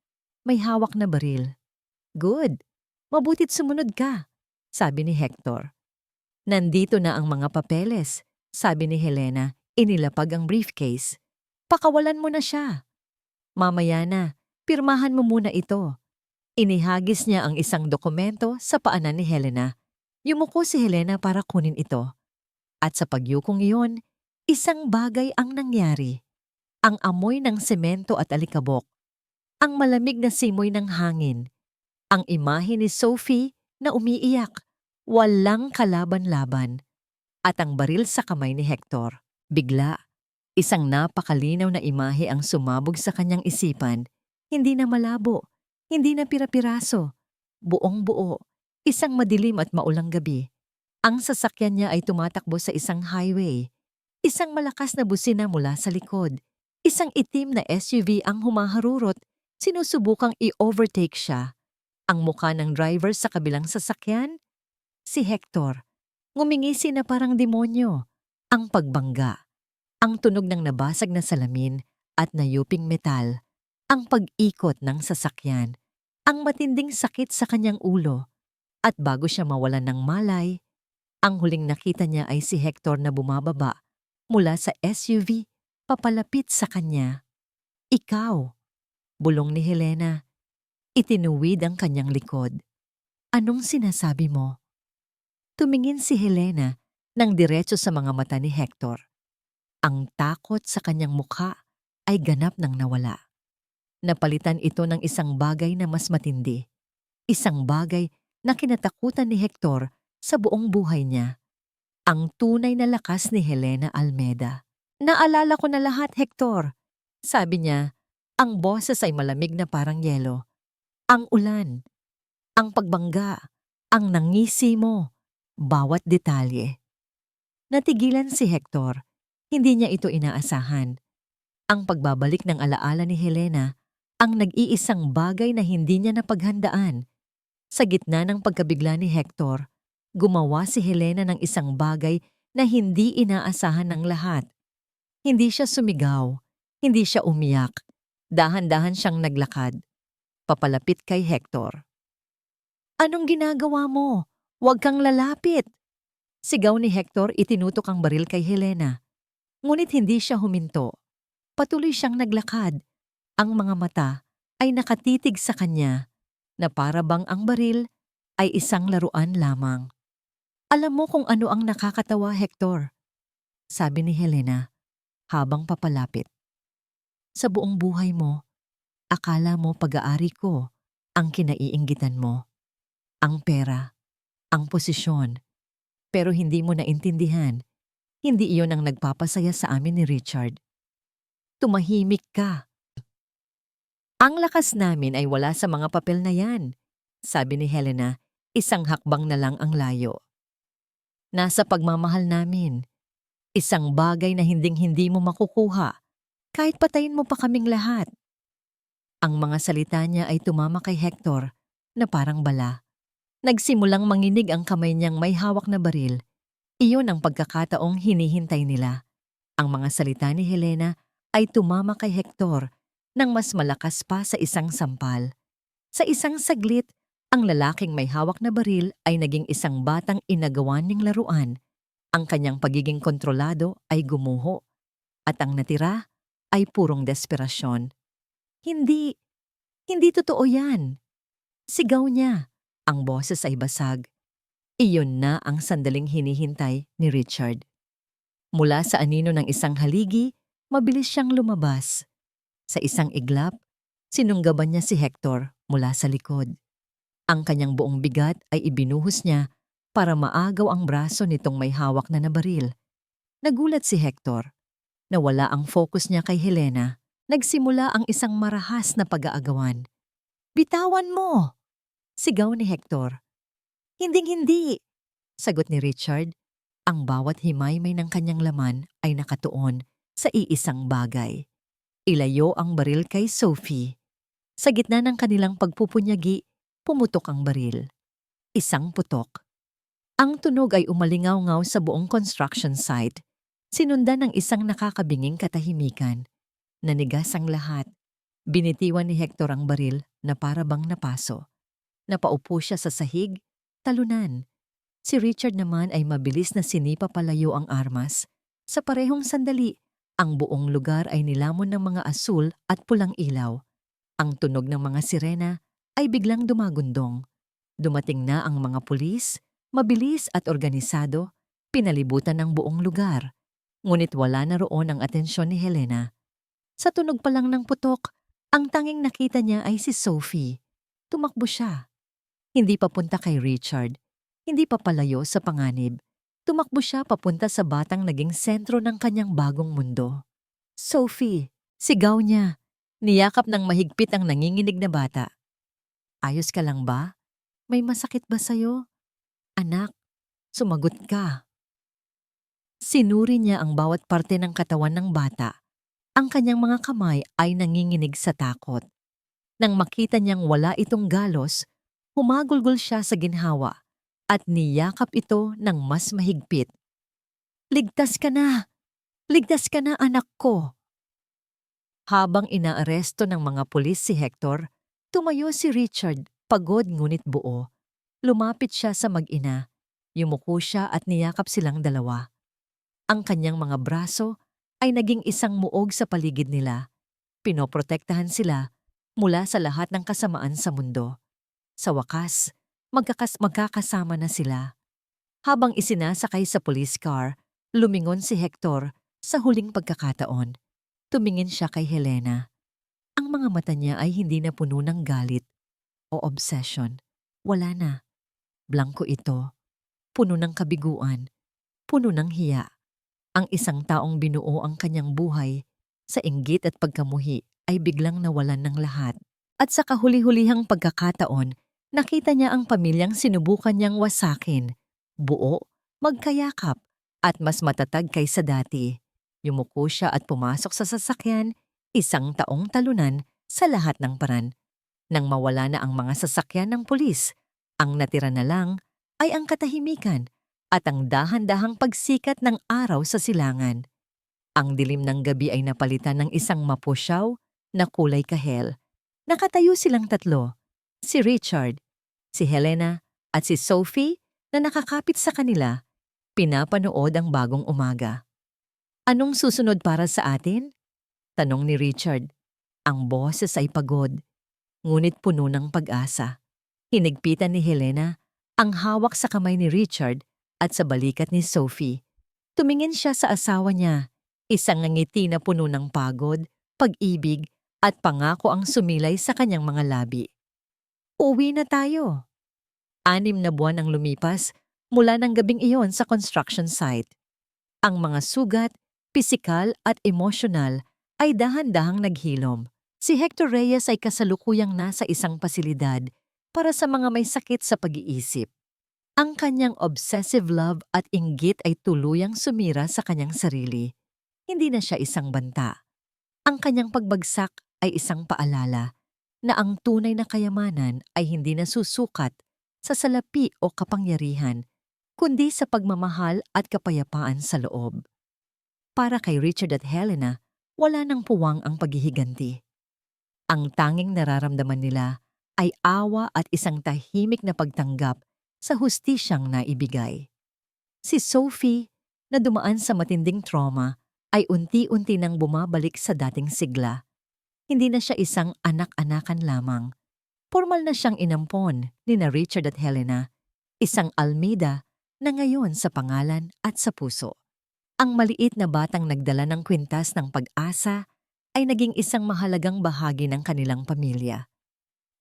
may hawak na baril. Good. Mabuti't sumunod ka, sabi ni Hector. Nandito na ang mga papeles, sabi ni Helena, inilapag ang briefcase. Pakawalan mo na siya. Mamaya na, pirmahan mo muna ito. Inihagis niya ang isang dokumento sa paanan ni Helena. Yumuko si Helena para kunin ito. At sa pagyukong iyon, isang bagay ang nangyari. Ang amoy ng semento at alikabok. Ang malamig na simoy ng hangin. Ang imahe ni Sophie na umiiyak. Walang kalaban-laban. At ang baril sa kamay ni Hector. Bigla, isang napakalinaw na imahe ang sumabog sa kanyang isipan. Hindi na malabo, hindi na pira-piraso. Buong-buo, isang madilim at maulang gabi. Ang sasakyan niya ay tumatakbo sa isang highway. Isang malakas na busina mula sa likod. Isang itim na SUV ang humaharurot, sinusubukang i-overtake siya. Ang mukha ng driver sa kabilang sasakyan? Si Hector. Ngumingisi na parang demonyo. Ang pagbangga. Ang tunog ng nabasag na salamin at nayuping metal. Ang pag-ikot ng sasakyan. Ang matinding sakit sa kanyang ulo. At bago siya mawalan ng malay, ang huling nakita niya ay si Hector na bumababa mula sa SUV papalapit sa kanya. Ikaw, bulong ni Helena. Itinuwid ang kanyang likod. Anong sinasabi mo? Tumingin si Helena nang diretso sa mga mata ni Hector. Ang takot sa kanyang mukha ay ganap nang nawala. Napalitan ito ng isang bagay na mas matindi. Isang bagay na kinatakutan ni Hector sa buong buhay niya. Ang tunay na lakas ni Helena Almeda. Naalala ko na lahat, Hector. Sabi niya, ang boses ay malamig na parang yelo. Ang ulan, ang pagbangga, ang nangisi mo, bawat detalye. Natigilan si Hector. Hindi niya ito inaasahan. Ang pagbabalik ng alaala ni Helena ang nag-iisang bagay na hindi niya napaghandaan. Sa gitna ng pagkabigla ni Hector, gumawa si Helena ng isang bagay na hindi inaasahan ng lahat. Hindi siya sumigaw, hindi siya umiyak. Dahan-dahan siyang naglakad, papalapit kay Hector. "Anong ginagawa mo? Huwag kang lalapit!" Sigaw ni Hector, itinutok ang baril kay Helena. Ngunit hindi siya huminto. Patuloy siyang naglakad. Ang mga mata ay nakatitig sa kanya na para bang ang baril ay isang laruan lamang. "Alam mo kung ano ang nakakatawa, Hector?" sabi ni Helena habang papalapit. "Sa buong buhay mo, akala mo pag-aari ko ang kinaiinggitan mo. Ang pera, ang posisyon. Pero hindi mo naintindihan, hindi iyon ang nagpapasaya sa amin ni Richard. Tumahimik ka." "Ang lakas namin ay wala sa mga papel na yan," sabi ni Helena, isang hakbang na lang ang layo. "Nasa pagmamahal namin. Isang bagay na hinding-hindi mo makukuha, kahit patayin mo pa kaming lahat." Ang mga salita niya ay tumama kay Hector na parang bala. Nagsimulang manginig ang kamay niyang may hawak na baril. Iyon ang pagkakataong hinihintay nila. Ang mga salita ni Helena ay tumama kay Hector nang mas malakas pa sa isang sampal. Sa isang saglit, ang lalaking may hawak na baril ay naging isang batang inagawan niyang laruan. Ang kanyang pagiging kontrolado ay gumuho at ang natira ay purong desperasyon. "Hindi, hindi totoo yan!" Sigaw niya. Ang boses ay basag. Iyon na ang sandaling hinihintay ni Richard. Mula sa anino ng isang haligi, mabilis siyang lumabas. Sa isang iglap, sinunggaban niya si Hector mula sa likod. Ang kanyang buong bigat ay ibinuhos niya para maagaw ang braso nitong may hawak na baril. Nagulat si Hector. Nawala ang focus niya kay Helena. Nagsimula ang isang marahas na pag-aagawan. "Bitawan mo!" sigaw ni Hector. "Hinding-hindi!" sagot ni Richard. Ang bawat himay-may ng kanyang laman ay nakatuon sa iisang bagay. Ilayo ang baril kay Sophie. Sa gitna ng kanilang pagpupunyagi, pumutok ang baril. Isang putok. Ang tunog ay umalingaw-ngaw sa buong construction site. Sinundan ng isang nakakabinging katahimikan. Nanigas ang lahat. Binitiwan ni Hector ang baril na para bang napaso. Napaupo siya sa sahig, talunan. Si Richard naman ay mabilis na sinipa palayo ang armas. Sa parehong sandali, ang buong lugar ay nilamon ng mga asul at pulang ilaw. Ang tunog ng mga sirena ay biglang dumagundong. Dumating na ang mga pulis, mabilis at organisado, pinalibutan ng buong lugar. Ngunit wala na roon ang atensyon ni Helena. Sa tunog pa lang ng putok, ang tanging nakita niya ay si Sophie. Tumakbo siya. Hindi papunta kay Richard. Hindi pa palayo sa panganib. Tumakbo siya papunta sa batang naging sentro ng kanyang bagong mundo. "Sophie!" sigaw niya. Niyakap ng mahigpit ang nanginginig na bata. "Ayos ka lang ba? May masakit ba sa'yo?" "Anak, sumagot ka." Sinuri niya ang bawat parte ng katawan ng bata. Ang kanyang mga kamay ay nanginginig sa takot. Nang makita niyang wala itong galos, humagulgol siya sa ginhawa at niyakap ito ng mas mahigpit. "Ligtas ka na! Ligtas ka na, anak ko!" Habang inaaresto ng mga pulis si Hector, tumayo si Richard, pagod ngunit buo. Lumapit siya sa mag-ina. Yumuko siya at niyakap silang dalawa. Ang kanyang mga braso ay naging isang muog sa paligid nila. Pinoprotektahan sila mula sa lahat ng kasamaan sa mundo. Sa wakas, magkakasama na sila. Habang isinasakay sa police car, lumingon si Hector sa huling pagkakataon. Tumingin siya kay Helena. Ang mga mata niya ay hindi na puno ng galit o obsession. Wala na. Blanko ito. Puno ng kabiguan. Puno ng hiya. Ang isang taong binuo ang kanyang buhay sa inggit at pagkamuhi ay biglang nawalan ng lahat. At sa kahuli-hulihang pagkakataon, nakita niya ang pamilyang sinubukan niyang wasakin. Buo, magkayakap, at mas matatag kaysa dati. Yumuko siya at pumasok sa sasakyan, isang taong talunan sa lahat ng paran. Nang mawala na ang mga sasakyan ng pulis, ang natira na lang ay ang katahimikan at ang dahan-dahang pagsikat ng araw sa silangan. Ang dilim ng gabi ay napalitan ng isang mapusyaw na kulay kahel. Nakatayo silang tatlo, si Richard, si Helena at si Sophie na nakakapit sa kanila, pinapanood ang bagong umaga. Anong susunod para sa atin? Tanong ni Richard. Ang boses ay pagod, ngunit puno ng pag-asa. Hinigpitan ni Helena ang hawak sa kamay ni Richard at sa balikat ni Sophie. Tumingin siya sa asawa niya, isang ngiti na puno ng pagod, pag-ibig at pangako ang sumilay sa kanyang mga labi. Uwi na tayo. 6 na buwan ang lumipas mula ng gabing iyon sa construction site. Ang mga sugat, pisikal at emosyonal ay dahan-dahang naghilom. Si Hector Reyes ay kasalukuyang nasa isang pasilidad para sa mga may sakit sa pag-iisip. Ang kanyang obsessive love at inggit ay tuluyang sumira sa kanyang sarili. Hindi na siya isang banta. Ang kanyang pagbagsak ay isang paalala na ang tunay na kayamanan ay hindi nasusukat sa salapi o kapangyarihan, kundi sa pagmamahal at kapayapaan sa loob. Para kay Richard at Helena, wala nang puwang ang paghihiganti. Ang tanging nararamdaman nila ay awa at isang tahimik na pagtanggap sa hustisyang naibigay. Si Sophie, na dumaan sa matinding trauma, ay unti-unti nang bumabalik sa dating sigla. Hindi na siya isang anak-anakan lamang. Formal na siyang inampon ni na Richard at Helena, isang Almeida na ngayon sa pangalan at sa puso. Ang maliit na batang nagdala ng kwintas ng pag-asa ay naging isang mahalagang bahagi ng kanilang pamilya.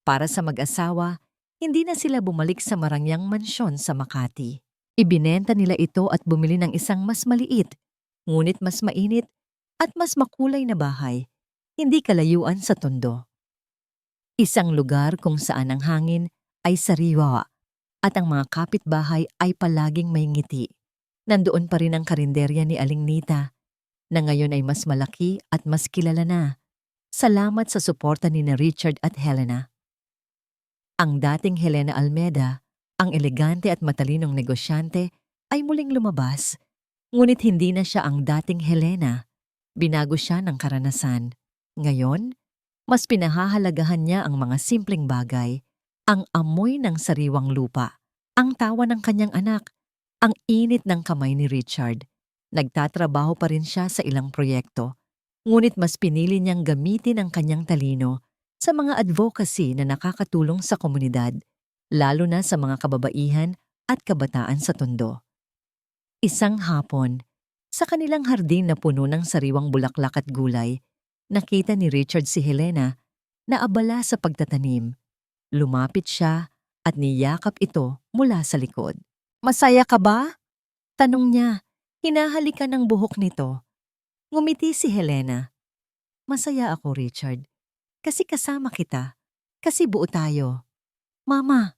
Para sa mag-asawa, hindi na sila bumalik sa marangyang mansyon sa Makati. Ibinenta nila ito at bumili ng isang mas maliit, ngunit mas mainit at mas makulay na bahay, hindi kalayuan sa Tondo. Isang lugar kung saan ang hangin ay sariwa at ang mga kapitbahay ay palaging may ngiti. Nandoon pa rin ang karinderya ni Aling Nita, na ngayon ay mas malaki at mas kilala na. Salamat sa suporta ni na Richard at Helena. Ang dating Helena Almeida, ang elegante at matalinong negosyante, ay muling lumabas. Ngunit hindi na siya ang dating Helena. Binago siya ng karanasan. Ngayon, mas pinahahalagahan niya ang mga simpleng bagay, ang amoy ng sariwang lupa, ang tawa ng kanyang anak, ang init ng kamay ni Richard. Nagtatrabaho pa rin siya sa ilang proyekto, ngunit mas pinili niyang gamitin ang kanyang talino sa mga advocacy na nakakatulong sa komunidad, lalo na sa mga kababaihan at kabataan sa Tondo. Isang hapon, sa kanilang hardin na puno ng sariwang bulaklak at gulay, nakita ni Richard si Helena na abala sa pagtatanim. Lumapit siya at niyakap ito mula sa likod. "Masaya ka ba?" tanong niya, hinahalikan ng buhok nito. Ngumiti si Helena. "Masaya ako, Richard. Kasi kasama kita. Kasi buo tayo." "Mama,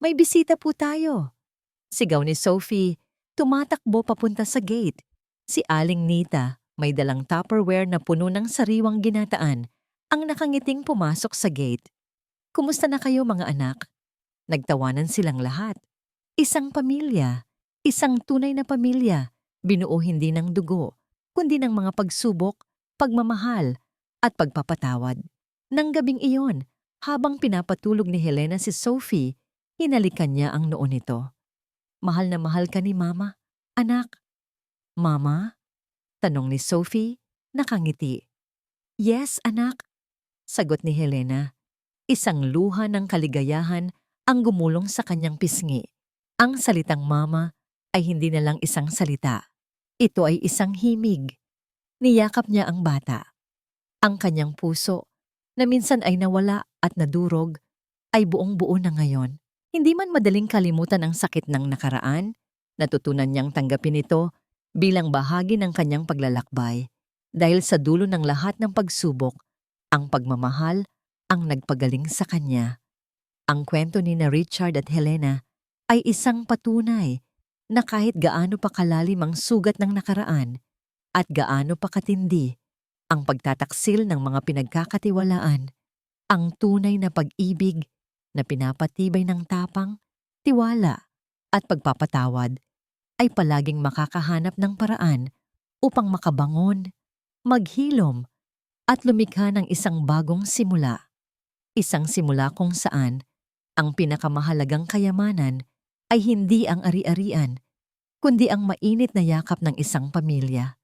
may bisita po tayo." Sigaw ni Sophie, tumatakbo papunta sa gate. Si Aling Nita, may dalang Tupperware na puno ng sariwang ginataan, ang nakangiting pumasok sa gate. "Kumusta na kayo mga anak?" Nagtawanan silang lahat. Isang pamilya, isang tunay na pamilya, binuo hindi ng dugo, kundi ng mga pagsubok, pagmamahal, at pagpapatawad. Nang gabing iyon, habang pinapatulog ni Helena si Sophie, hinalikan niya ang noo nito. "Mahal na mahal ka ni Mama, anak." "Mama?" tanong ni Sophie, nakangiti. "Yes, anak," sagot ni Helena. Isang luha ng kaligayahan ang gumulong sa kanyang pisngi. Ang salitang mama ay hindi na lang isang salita. Ito ay isang himig. Niyakap niya ang bata. Ang kanyang puso, na minsan ay nawala at nadurog, ay buong-buo na ngayon. Hindi man madaling kalimutan ang sakit ng nakaraan, natutunan niyang tanggapin ito bilang bahagi ng kanyang paglalakbay. Dahil sa dulo ng lahat ng pagsubok, ang pagmamahal ang nagpagaling sa kanya. Ang kwento ni na Richard at Helena ay isang patunay na kahit gaano pa kalalim ang sugat ng nakaraan, at gaano pa katindi ang pagtataksil ng mga pinagkakatiwalaan, ang tunay na pag-ibig na pinapatibay ng tapang, tiwala at pagpapatawad ay palaging makakahanap ng paraan upang makabangon, maghilom at lumikha ng isang bagong simula. Isang simula kung saan ang pinakamahalagang kayamanan ay hindi ang ari-arian, kundi ang mainit na yakap ng isang pamilya.